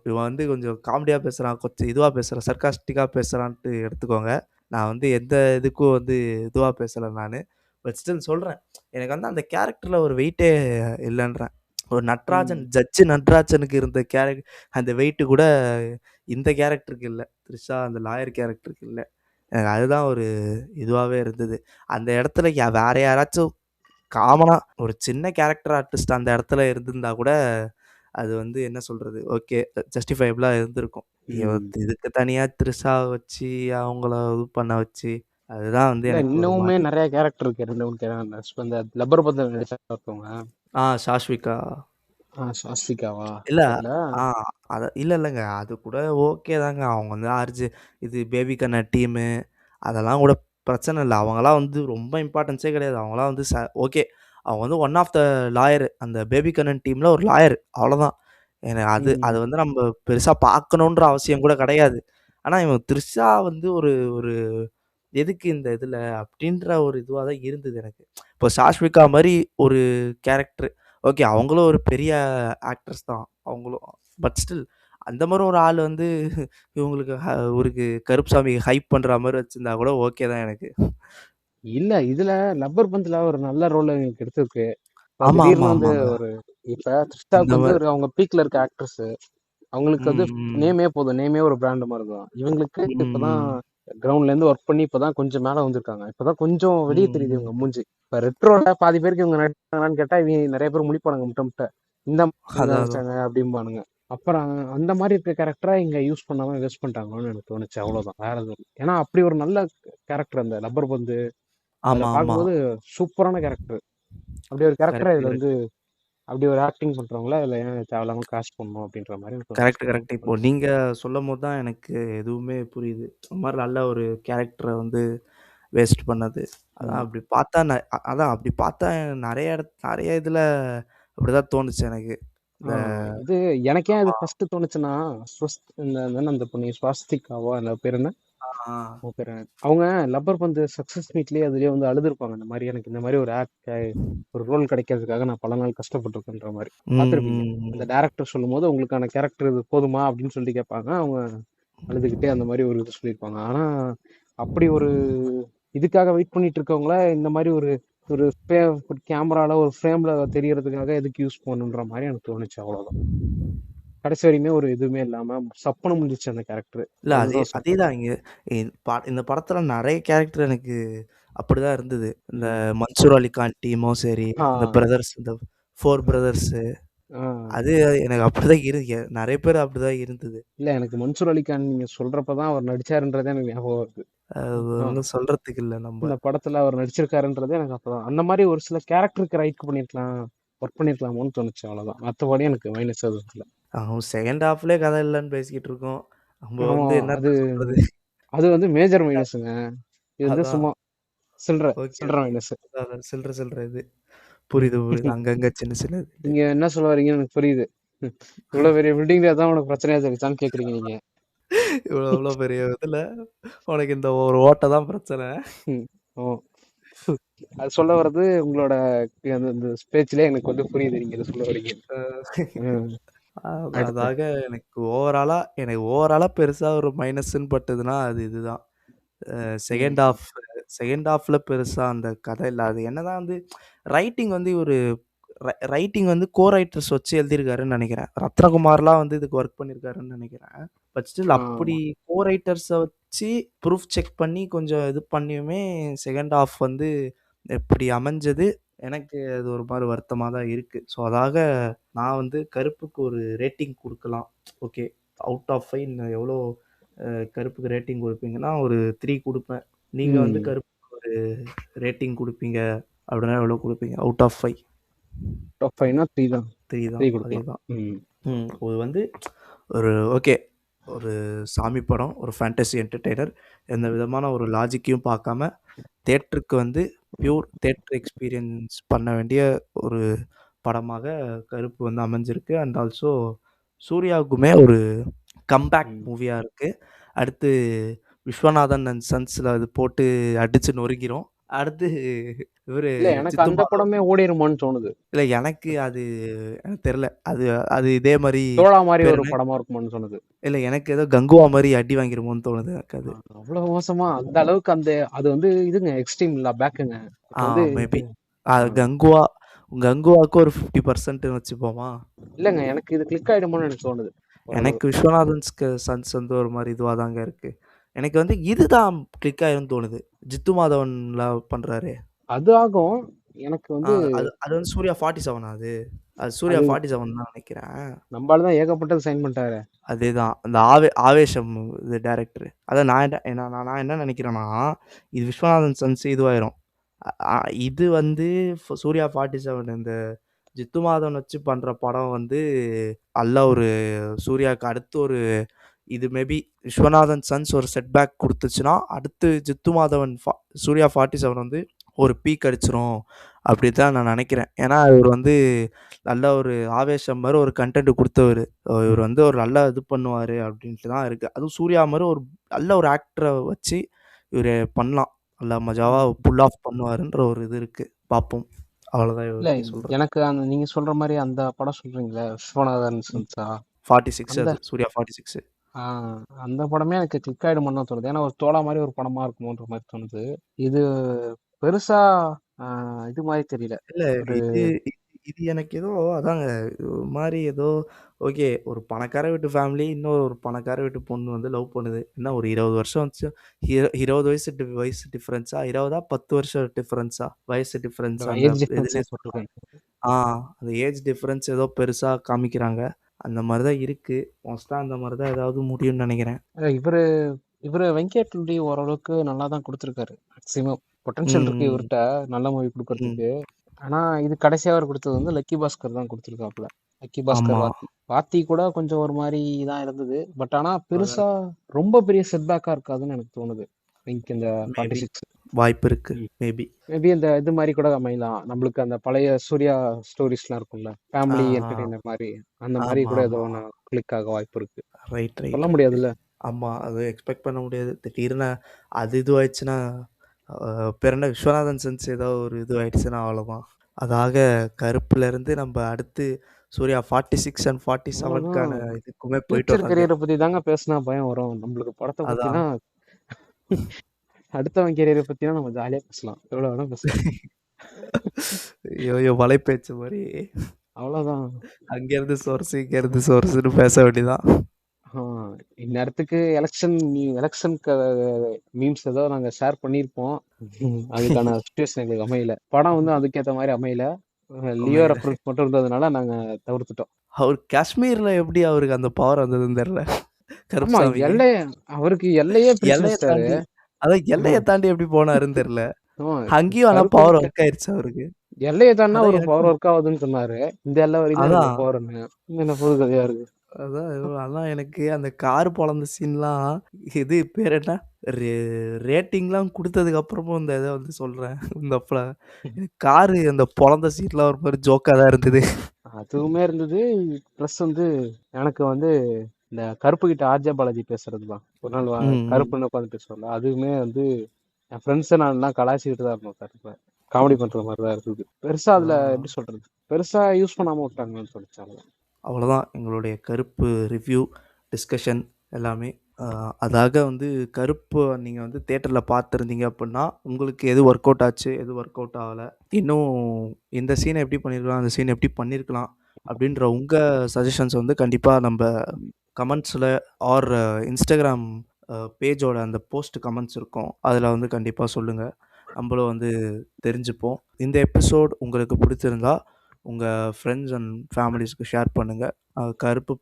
இவன் வந்து கொஞ்சம் காமெடியா பேசுறான், கொஞ்சம் இதுவா பேசுறான், சர்காஸ்டிக்கா பேசுறான்ட்டு எடுத்துக்கோங்க. நான் வந்து எந்த இதுக்கும் வந்து இதுவா பேசல நானு. பட் ஸ்டில் சொல்றேன். எனக்கு வந்து அந்த கேரக்டர்ல ஒரு வெயிட்டே இல்லன்றேன். ஒரு நட்ராஜன், ம். ஜட்ஜ் நட்ராஜனுக்கு இருந்த அந்த வெயிட் கூட இந்த கேரக்டருக்கு இல்ல. த்ரிஷா அந்த லாயர் கேரக்டருக்கு இல்ல. எனக்கு அதுதான் ஒரு இதுவாவே இருந்தது. அந்த இடத்துல வேற யாராச்சும் காமனா ஒரு சின்ன கேரக்டர் ஆர்டிஸ்ட் அந்த இடத்துல இருந்திருந்தா கூட, அது வந்து என்ன சொல்றது? ஓகே. ஜஸ்டிஃபயபிளா இருந்திருக்கும். ம். இதுக்கு தனியா த்ரிஷாவ வச்சு, அவங்கள இது பண்ண வச்சு, அதுதான் வந்து இல்ல எனக்கு ஒரு இன்னமுமே மாரி நெறைய கேரக்டர் இருக்கு. 2, 3 இந்த லப்பர் பந்துல நடிச்சா ஒருத்தவங்க. சாஷ்விகா. சாஸ்திகாவா? இல்ல. தெர்ல. ஆ இல்லங்க. அது கூட ஓகே தாங்க. அவங்க வந்து இது பேபி கண்ணா டீமு, அதெல்லாம் கூட பிரச்சனை இல்ல. அவங்கலாம் வந்து ரொம்ப இம்பார்ட்டன்ஸே கிடையாது. அவங்கலாம் வந்து ஓகே. அவங்க வந்து ஒன் ஆஃப் த லாயர். அந்த பேபி கண்ணன் டீம்ல ஒரு லாயர். அவ்வளோதான். எனக்கு அது அது ம். வந்து நம்ம பெருசா பார்க்கணுன்ற அவசியம் கூட கிடையாது. ஆனா இவன் த்ரிஷா வந்து ஒரு ஒரு எதுக்கு இந்த இதுல? அப்டின்ற ஒரு இதுவா தான் இருந்தது எனக்கு. இப்போ சாஷ்விகா மாரி ஒரு கேரக்டர். ஓகே. அவங்களும் ஒரு பெரிய ஆக்ட்ரஸ் தான். அவங்களும். பட் ஸ்டில் அந்த மாரி ஒரு ஆள் வந்து இவங்களுக்கு ஒரு கருப்புசாமி ஹைப் பண்ற மாரி வச்சிருந்தா கூட ஓகே தான் எனக்கு. இல்ல இதுல லப்பர் பந்துல ஒரு நல்ல ரோல் எனக்கு எடுத்திருக்கு. இப்ப ஆமா, ஆமா, திடீர்னு வந்து ஆமாங்க. ஒரு இப்ப இந்த த்ரிஷாவுக்கு வந்து மாரி அவங்க பீக்ல இருக்க ஆக்ட்ரஸ் அவங்களுக்கு வந்து ம், ம். நேமே போதும். நேமே ஒரு பிராண்ட் மாரி தான். இவங்களுக்கு ம், இப்பதான் ம். கிரவுண்ட்ல இருந்து ஒர்க் பண்ணி இப்பதான் கொஞ்சம் மேல வந்திருக்காங்க. இப்பதான் கொஞ்சம் ம், வெளிய தெரியுது ம். இவங்க மூஞ்சி. இப்ப ரெட்ரோல பாதி பேருக்கு இவங்க நடிச்சாங்களான்னு கேட்டா, இவங்க நெறைய பேர் முழிப்பானுங்க முட்ட முட்ட. இந்த மாரி அதான், அதான். நடிச்சாங்க அப்டிம்பானுங்க. அப்புறம் அந்த மாரி இருக்க கேரக்டர இங்க யூஸ் பண்ணாம வேஸ்ட் பண்ணிட்டாங்களோன்னு எனக்கு தோணுச்சு. அவ்வளோதான். வேற எதுவும் இல்ல. ஏன்னா அப்படி ஒரு நல்ல கேரக்டர் அந்த லப்பர் பந்து. அதுல ஆமா, ஆமா. பார்க்கும்போது சூப்பரான கேரக்டர். அப்படி ஒரு கேரக்டர கரெக்ட், இதுல வந்து கரெக்ட். அப்படி ஒரு ஆக்டிங் பண்றவங்கள இதுல ஏன் தேவையில்லாம காஸ்ட் பண்ணணும் அப்படின்ற மாரி எனக்கு தோணுச்சு. கரெக்ட். இப்போ நீங்க சொல்லும்போது தான் எனக்கு எதுவுமே புரியுது. இந்த மாரி நல்ல ஒரு கேரக்டர வந்து வேஸ்ட் பண்ணது. அதான் ஆமா. அப்படி பார்த்தா அதான் அப்படி பார்த்தா நெறைய இதுல அப்படிதான் தோணுச்சு எனக்கு. ஆ இந்த இது எனக்கே அது ஆமா. ஃபர்ஸ்ட் தோணுச்சுன்னா, அந்த பொண்ணு ஸ்வாஸ்திகாவோ அந்த பேர் என்ன? ஆ. அவங்க பேரு அவங்க லப்பர் பந்து சக்சஸ் மீட்லயே அதுலயே வந்து அழுதுருப்பாங்க. இந்த மாரி எனக்கு இந்த மாரி ஒரு ஒரு ரோல் கிடைக்கிறதுக்காக நான் பல நாள் கஷ்டப்பட்டுருக்கேன்ற மாரி. ம், பார்த்துருப்பீங்க. ம், அந்த ம். டைரக்டர் சொல்லும்போது, "உங்களுக்கான கேரக்டர் இது போதுமா?" அப்படின்னு சொல்லி கேட்பாங்க. அவங்க அழுதுகிட்டே அந்த மாதிரி ஒரு இது சொல்லியிருப்பாங்க. ஆனா அப்படி ஒரு இதுக்காக வெயிட் பண்ணிட்டு இருக்கவங்கள இந்த மாதிரி ஒரு ஒரு கேமரால ஒரு ஃப்ரேம்ல தெரியறதுக்காக எதுக்கு யூஸ் பண்ணுன்ற மாதிரி எனக்கு தோணுச்சு. அவ்வளவுதான். கடைசி வரையுமே ஒரு இதுவுமே இல்லாம சப்புன்னு முடிஞ்சிச்சு அந்த கேரக்டர். இல்ல அதுதான் சொல்றேன். அதேதான் இங்க. இந்த படத்துல நெறைய கேரக்டர் எனக்கு அப்படிதான் இருந்தது. இந்த ம். மன்சூர் அலிகான் டீமும் சரி, ஆ, இந்த பிரதர்ஸ் இந்த 4 பிரதர்ஸு ஆ. அது எனக்கு அப்படிதான் நெறைய பேர் அப்படிதான் இருந்தது. இல்ல எனக்கு மன்சூர் அலிகான் நீங்க சொல்றப்பதான் அவர் நடிச்சாருன்றதே எனக்கு ஞாபகம் வருது. அது ஆ, ஒண்ணும் சொல்றதுக்கு இல்ல நம்ப. இந்த படத்துல அவர் நடிச்சிருக்காருன்றதே எனக்கு அப்பதான் அந்த மாதிரி ஒரு சில கேரக்டருக்கு ரைட் பண்ணிருக்கலாம், ஒர்க் பண்ணிருக்கலாமோன்னு தோணுச்சு. அவ்வளவுதான். மத்தபடி எனக்கு மைனஸ் எதுவும் இல்லை. அவன் செகண்ட் ஹாஃப்லயே கதை இல்லன்னு பேசிக்கிட்டு இருக்கோம். நம்ப ஆமா. வந்து அது என்னத்த சொல்றது? அது வந்து மேஜர் மைனஸுங்க. இது வந்து அதான். சும்மா சில்லற ஓகே, சில்லற ஓகே. மைனஸ். அதான் சில்லற இது. புரியுது, புரியுது. அங்கங்க சின்ன சின்ன இது. நீங்க என்ன சொல்ல வரீங்கன்னு எனக்கு புரியுது. இவ்வளவு பெரிய பில்டிங்ல தான் உனக்கு பிரச்சனையா இருக்கான்னு கேக்குறீங்க நீங்க. இவ்ளோ பெரிய இதுல உனக்கு இந்த ஒரு ஓட்ட தான் பிரச்சனை. ம். ஓ. அது சொல்ல வர்றது உங்களோட அந்த பேச்சிலே எனக்கு வந்து புரியுது நீங்க இதை சொல்ல வரீங்க. ம். அடுத்து. அதாக எனக்கு ஓவராலா பெருசா ஒரு மைனஸ்ன்னு பட்டதுன்னா, அது இதுதான். ம். செகண்ட் ஹாஃப் செகண்ட் ஹாஃப்ல பெருசா அந்த கதை இல்ல. அது என்னதான் வந்து ரைட்டிங் வந்து ஒரு ரைட்டிங் வந்து ரைட்டர்ஸ் வச்சு எழுதியிருக்காருன்னு நெனைக்கிறேன். ரத்னகுமார்லாம் வந்து இதுக்கு ஒர்க் பண்ணியிருக்காருன்னு நெனைக்கிறேன். பட் ஸ்டில் அப்படி ஆமா. ரைட்டர்ஸ வச்சு ப்ரூஃப் செக் பண்ணி கொஞ்சம் இது பண்ணியுமே செகண்ட் ஹாஃப் வந்து இப்படி அமைஞ்சது, எனக்கு அது ஒரு மாரி வருத்தமா தான் இருக்கு. ஸோ அதாக நான் வந்து கருப்புக்கு ஒரு ரேட்டிங் குடுக்கலாம். ஓகே. அவுட் ஆஃப் 5 எவ்வளோ கருப்புக்கு ரேட்டிங் குடுப்பீங்கன்னா, ஒரு 3 குடுப்பேன். நீங்க வந்து ம். கருப்புக்கு ஒரு ரேட்டிங் குடுப்பீங்க அப்படின்னா எவ்வளோ குடுப்பீங்க? Out of 5. டாப் 5னா 3 தான். 3 தான். 3 கொடுக்கலாம். அதேதான். ம். இது வந்து ஒரு ஓகே. ஒரு சாமி படம், ஒரு ஃபேண்டசி என்டர்டெய்னர். எந்த விதமான ஒரு லாஜிக்கையும் பார்க்காம, தியேட்டருக்கு வந்து பியூர் தியேட்டர் எக்ஸ்பீரியன்ஸ் பண்ண வேண்டிய ஒரு படமாக கருப்பு வந்து அமைஞ்சிருக்கு. அண்ட் ஆல்சோ சூர்யாவுக்குமே ஒரு கம்பேக் ம். மூவியா இருக்கு. அடுத்து விஸ்வநாதன் அண்ட் சன்ஸ்ல அது போட்டு அடிச்சு நொறுக்கிரும். அடுத்து இவரு இல்ல எனக்கு ஜித்து அந்த மாதவன். படமே ஓடிருமான்னு தோணுது. இல்ல எனக்கு தெரியல. அது அது இதே மாரி தோழா மாதிரி பேர் ஒரு என்ன? படமா இருக்குமான்னு தோணுது. இல்ல எனக்கு ஏதோ கங்குவா மாரி அடி வாங்கிருமோன்னு தோணுது எனக்கு அது. அவ்வளவு மோசமா அந்த அளவுக்கு அந்த அது வந்து இதுங்க எக்ஸ்ட்ரீம் இல்ல பேக்குங்க. ஆ பட் வந்து மேபி. ஆ, கங்குவா கங்குவாவுக்கு ஒரு 50%ன்னு வச்சுப்போமா? இல்லங்க எனக்கு இது கிளிக் ஆயிடுமோன்னு எனக்கு தோணுது ஓரளவு. எனக்கு விஸ்வநாதன்ஸ்க்கு சன்ஸ் வந்து ஒரு மாரி இதுவா தாங்க இருக்கு. எனக்கு வந்து இதுதான் கிளிக் ஆயிரும்னு தோணுது. ஜித்து மாதவன்ல பண்றாரே. அது ஆகும். எனக்கு ஆ வந்து அது வந்து சூர்யா 47 அது? அது சூர்யா அது 47 தான் நெனைக்கிறேன். நம்மால தான் ஏகப்பட்டது சைன் பண்ணிட்டாரு. அதேதான். அந்த ஆவேஷம் இது டைரக்டரு. அதான் நான் என்ன நெனைக்கிறேன்னா, இது விஸ்வநாதன் சன்ஸ் இதுவாயிரும். அ அ இது வந்து சூர்யா 47 இந்த ஜித்து மாதவன் வச்சு பண்ற படம் வந்து நல்ல ஒரு சூர்யாவுக்கு அடுத்து ஒரு இது மேபி விஸ்வநாதன் சன்ஸ் ஒரு செட்பேக் குடுத்துச்சுன்னா, அடுத்து ஜித்து மாதவன் சூர்யா 47 வந்து ஒரு பீக் அடிச்சிரும். அப்படி தான் நான் நெனைக்கிறேன். ஏன்னா, இவரு வந்து நல்ல ஒரு ஆவேசம் மாரி ஒரு கன்டென்ட் குடுத்தவரு. இவரு வந்து ஒரு நல்லா இது பண்ணுவாரு அப்படின்ட்டு தான் இருக்கு. அதுவும் சூர்யா மாரி ஒரு நல்ல ஒரு ஆக்டர வச்சு இவரு பண்ணலாம். நல்லா மஜாவா ம். புல் ஆஃப் பண்ணுவாருன்ற ஒரு இது இருக்கு. பார்ப்போம். அவ்வளோதான் இவர இல்ல பத்தி சொல்றது. எனக்கு அந்த நீங்க சொல்ற மாரி அந்த படம் சொல்றீங்கல்ல விஸ்வநாதன் ம். சன்ஸா 46 அந்த அது. சூர்யா 46. ஆ, அந்த படமே எனக்கு கிளிக் ஆயிடுமோன்னு தான் தோணுது. ஏன்னா ஒரு தோழா மாதிரி ஒரு படமா இருக்குமோன்ற மாதிரி தோணுது. இது பெருசா ஆ, இது மாதிரி தெரியல. இல்ல ஒரு இது இது இது எனக்கு ஏதோ அதாங்க ஒரு மாரி ஏதோ ஓகே. ஒரு பணக்கார வீட்டு ஃபேமிலி இன்னொரு ஒரு பணக்கார வீட்டு பொண்ணு வந்து லவ் பண்ணுது. என்ன ஒரு 20 வருஷம் வச்சு 20 வயசு டிஃபரன்ஸா? 20ஆ 10 வருஷம் டிஃபரன்ஸா? வயசு டிஃபரன்ஸ் அந்த ஏஜ் டிஃபரன்ஸா இதுலயே சொல்லலாம். போட்டிருக்காங்க. ஆ அந்த ஏஜ் டிஃபரன்ஸ் ஏதோ பெருசா காமிக்கிறாங்க. அந்த மாரி தான் இருக்கு. மோஸ்ட்டா அந்த மாரி தான் ஏதாவது முடியும்னு நெனைக்கிறேன். இவரு இவரு வெங்கட் ரெட்டி ஓரளவுக்கு நல்லா தான் கொடுத்துருக்காரு. மேக்ஸிமம் பொட்டன்ஷியல் இருக்கு ம், இவர்கிட்ட நல்ல மூவி ம். கொடுக்கறதுக்கு. ஆனா இது கடைசியா அவர் கொடுத்தது வந்து லக்கி பாஸ்கர் தான் கொடுத்துருக்காப்புல. லக்கி பாஸ்கர் ஆமா. வாத்தி வாத்தி கூட கொஞ்சம் ஒரு மாதிரி தான் இருந்தது. பட் ஆனா அதான் பெருசா ரொம்ப பெரிய செட்பேக்கா இருக்காதுன்னு எனக்கு தோணுது. இந்த மேபி 46. வாய்ப்பு இருக்கு. மேபி. மேபி இந்த இது மாதிரி கூட அமையலாம். நம்மளுக்கு அந்த பழைய சூர்யா ஸ்டோரீஸ்லாம் இருக்கும்ல. ஆ, ஃபேமிலி ஆ. என்டர்டெய்னர் மாரி. அந்த மாரி ஆமா, கூட ஏதோ ஆமா. ஒண்ணு கிளிக் ஆக வாய்ப்பு இருக்கு. ரைட், ரைட், சொல்ல ரைட். முடியாதுல்ல. ஆமா. அது எக்ஸ்பெக்ட் பண்ண முடியாது. திடீர்னு அது இதுவாயிடுச்சுன்னா, பேர் என்ன விஸ்வநாதன் சின்ஸ் ஏதோ ஒரு இதுவாயிடுச்சுன்னா அவ்வளோதான். அதாக கருப்புலருந்து நம்ம அடுத்து சூர்யா 46 அண்ட் 47க்கான அவ்வளோதான். இதுக்குமே போயிட்டு ஃபியூச்சர் வர்றாங்க. கரியரை பத்தி தாங்க பேசினா பயம் வரும். நம்மளுக்கு படத்தை அதான். பத்தினா அடுத்தவன் கரியரை பத்தினா நம்ம ஜாலியா பேசலாம். எவ்வளவு வேணா பேசலாம். ஐயோ வலைப்பேச்சு மாதிரி அவ்வளவுதான். அங்கேருந்து சோர்ஸ் இங்கேருந்து சோர்ஸ்னு பேச வேண்டியதான். இந்நேரத்துக்கு எலெக்ஷன் மீம்ஸ் ஏதோ நாங்க ஷேர் பண்ணியிருப்போம். அதுக்கான சுச்சுவேஷன் எங்களுக்கு அமையல. படம் வந்து அதுக்கேற்ற மாதிரி அமையல. லியோ அமையல. ரெஃபரன்ஸ் மட்டும் இருந்ததுனால நாங்க தவிர்த்துட்டோம். அவர் காஷ்மீர்ல எப்படி அவருக்கு அந்த பவர் வந்ததுன்னு தெரியல ஆமா, கருப்புசாமிக்கு. அவருக்கு எல்லையே பிரிச்சு எல்லையை வச்சிட்டாரு. தாண்டி அதான் எல்லையை தாண்டி எப்படி போனாருன்னு தெரியல. ஆமா, அங்கேயும் ஆனா கருப்பு பவர் கிட்ட ஒர்க் ஆயிருச்சு அவருக்கு. எல்லையை தாண்டா அதான் ஒரு எனக்கு பவர் ஒர்க் ஆகுதுன்னு சொன்னாரு. இந்த எல்லை வரைக்கும் தான் எனக்கு அதான் பவர்னு. என்ன புது கதையா இருக்கு. அதான் எனக்கு அந்த கார் பொழந்த சீன்லாம் இது பேர் என்ன ரேட்டிங்லாம் கொடுத்ததுக்கு அப்புறமும் இந்த இதை வந்து சொல்றேன். இந்த எனக்கு காரு அந்த பொழந்த சீன்லாம் ஒரு மாதிரி ஜோக்கா தான் இருந்தது. அதுவுமே இருந்தது. ப்ளஸ் வந்து எனக்கு வந்து இந்த கருப்பு கிட்ட ஆர்ஜே பாலாஜி பேசுறது தான். ஒரு நாள் கருப்புன்னு உட்காந்து பேசுவாங்க. அதுவுமே வந்து என் ஃப்ரெண்ட்ஸை நான்லாம் கலாய்ச்சிக்கிட்டு தான் இருந்தோம். கருப்பை காமெடி பண்ற மாதிரி தான் இருக்குது. பெருசா அதுல எப்படி சொல்றது, பெருசா யூஸ் பண்ணாம விட்டாங்கன்னு சொல்லிச்சாங்க. அவ்வளோதான் எங்களுடைய கருப்பு ரிவ்யூ டிஸ்கஷன் எல்லாமே. அதாக வந்து கருப்பு நீங்கள் வந்து தேட்டரில் பார்த்துருந்தீங்க அப்படின்னா உங்களுக்கு எது ஒர்க் அவுட் ஆச்சு, எது ஒர்க் அவுட் ஆகலை, இன்னும் இந்த சீனை எப்படி பண்ணியிருக்கலாம், அந்த சீனை எப்படி பண்ணியிருக்கலாம் அப்படின்ற உங்கள் சஜஷன்ஸ் வந்து கண்டிப்பாக நம்ம கமெண்ட்ஸில் ஆர் இன்ஸ்டாகிராம் பேஜோட அந்த போஸ்ட் கமெண்ட்ஸ் இருக்கும், அதில் வந்து கண்டிப்பாக சொல்லுங்கள். நம்மளும் வந்து தெரிஞ்சுப்போம். இந்த எபிசோட் உங்களுக்கு பிடிச்சிருந்தா உங்கள் ஃப்ரெண்ட்ஸ் அண்ட் ஃபேமிலிஸ்க்கு ஷேர் பண்ணுங்கள். கருப்பு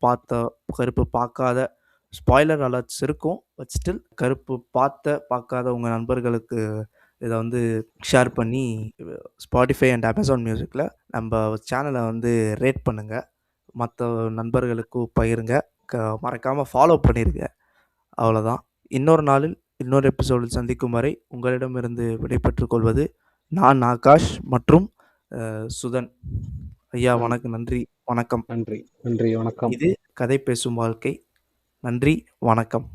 பார்க்காத ஸ்பாய்லர் அலர்ட்ஸ் இருக்கும். பட் ஸ்டில் கருப்பு பார்க்காத உங்கள் நண்பர்களுக்கு இதை வந்து ஷேர் பண்ணி ஸ்பாட்டிஃபை அண்ட் அமேசான் மியூசிக்கில் நம்ம சேனலை வந்து ரேட் பண்ணுங்கள். மற்ற நண்பர்களுக்கும் பகிருங்க. மறக்காமல் ஃபாலோ பண்ணிடுங்க. அவ்வளோதான். இன்னொரு நாளில் இன்னொரு எபிசோடில் சந்திக்கும் வரை உங்களிடமிருந்து விடைபெற்றுக் கொள்வது நான் ஆகாஷ் மற்றும் சுதன். ஐயா வணக்கம். நன்றி வணக்கம். நன்றி வணக்கம். இது கதை பேசும் வாழ்க்கை. நன்றி வணக்கம்.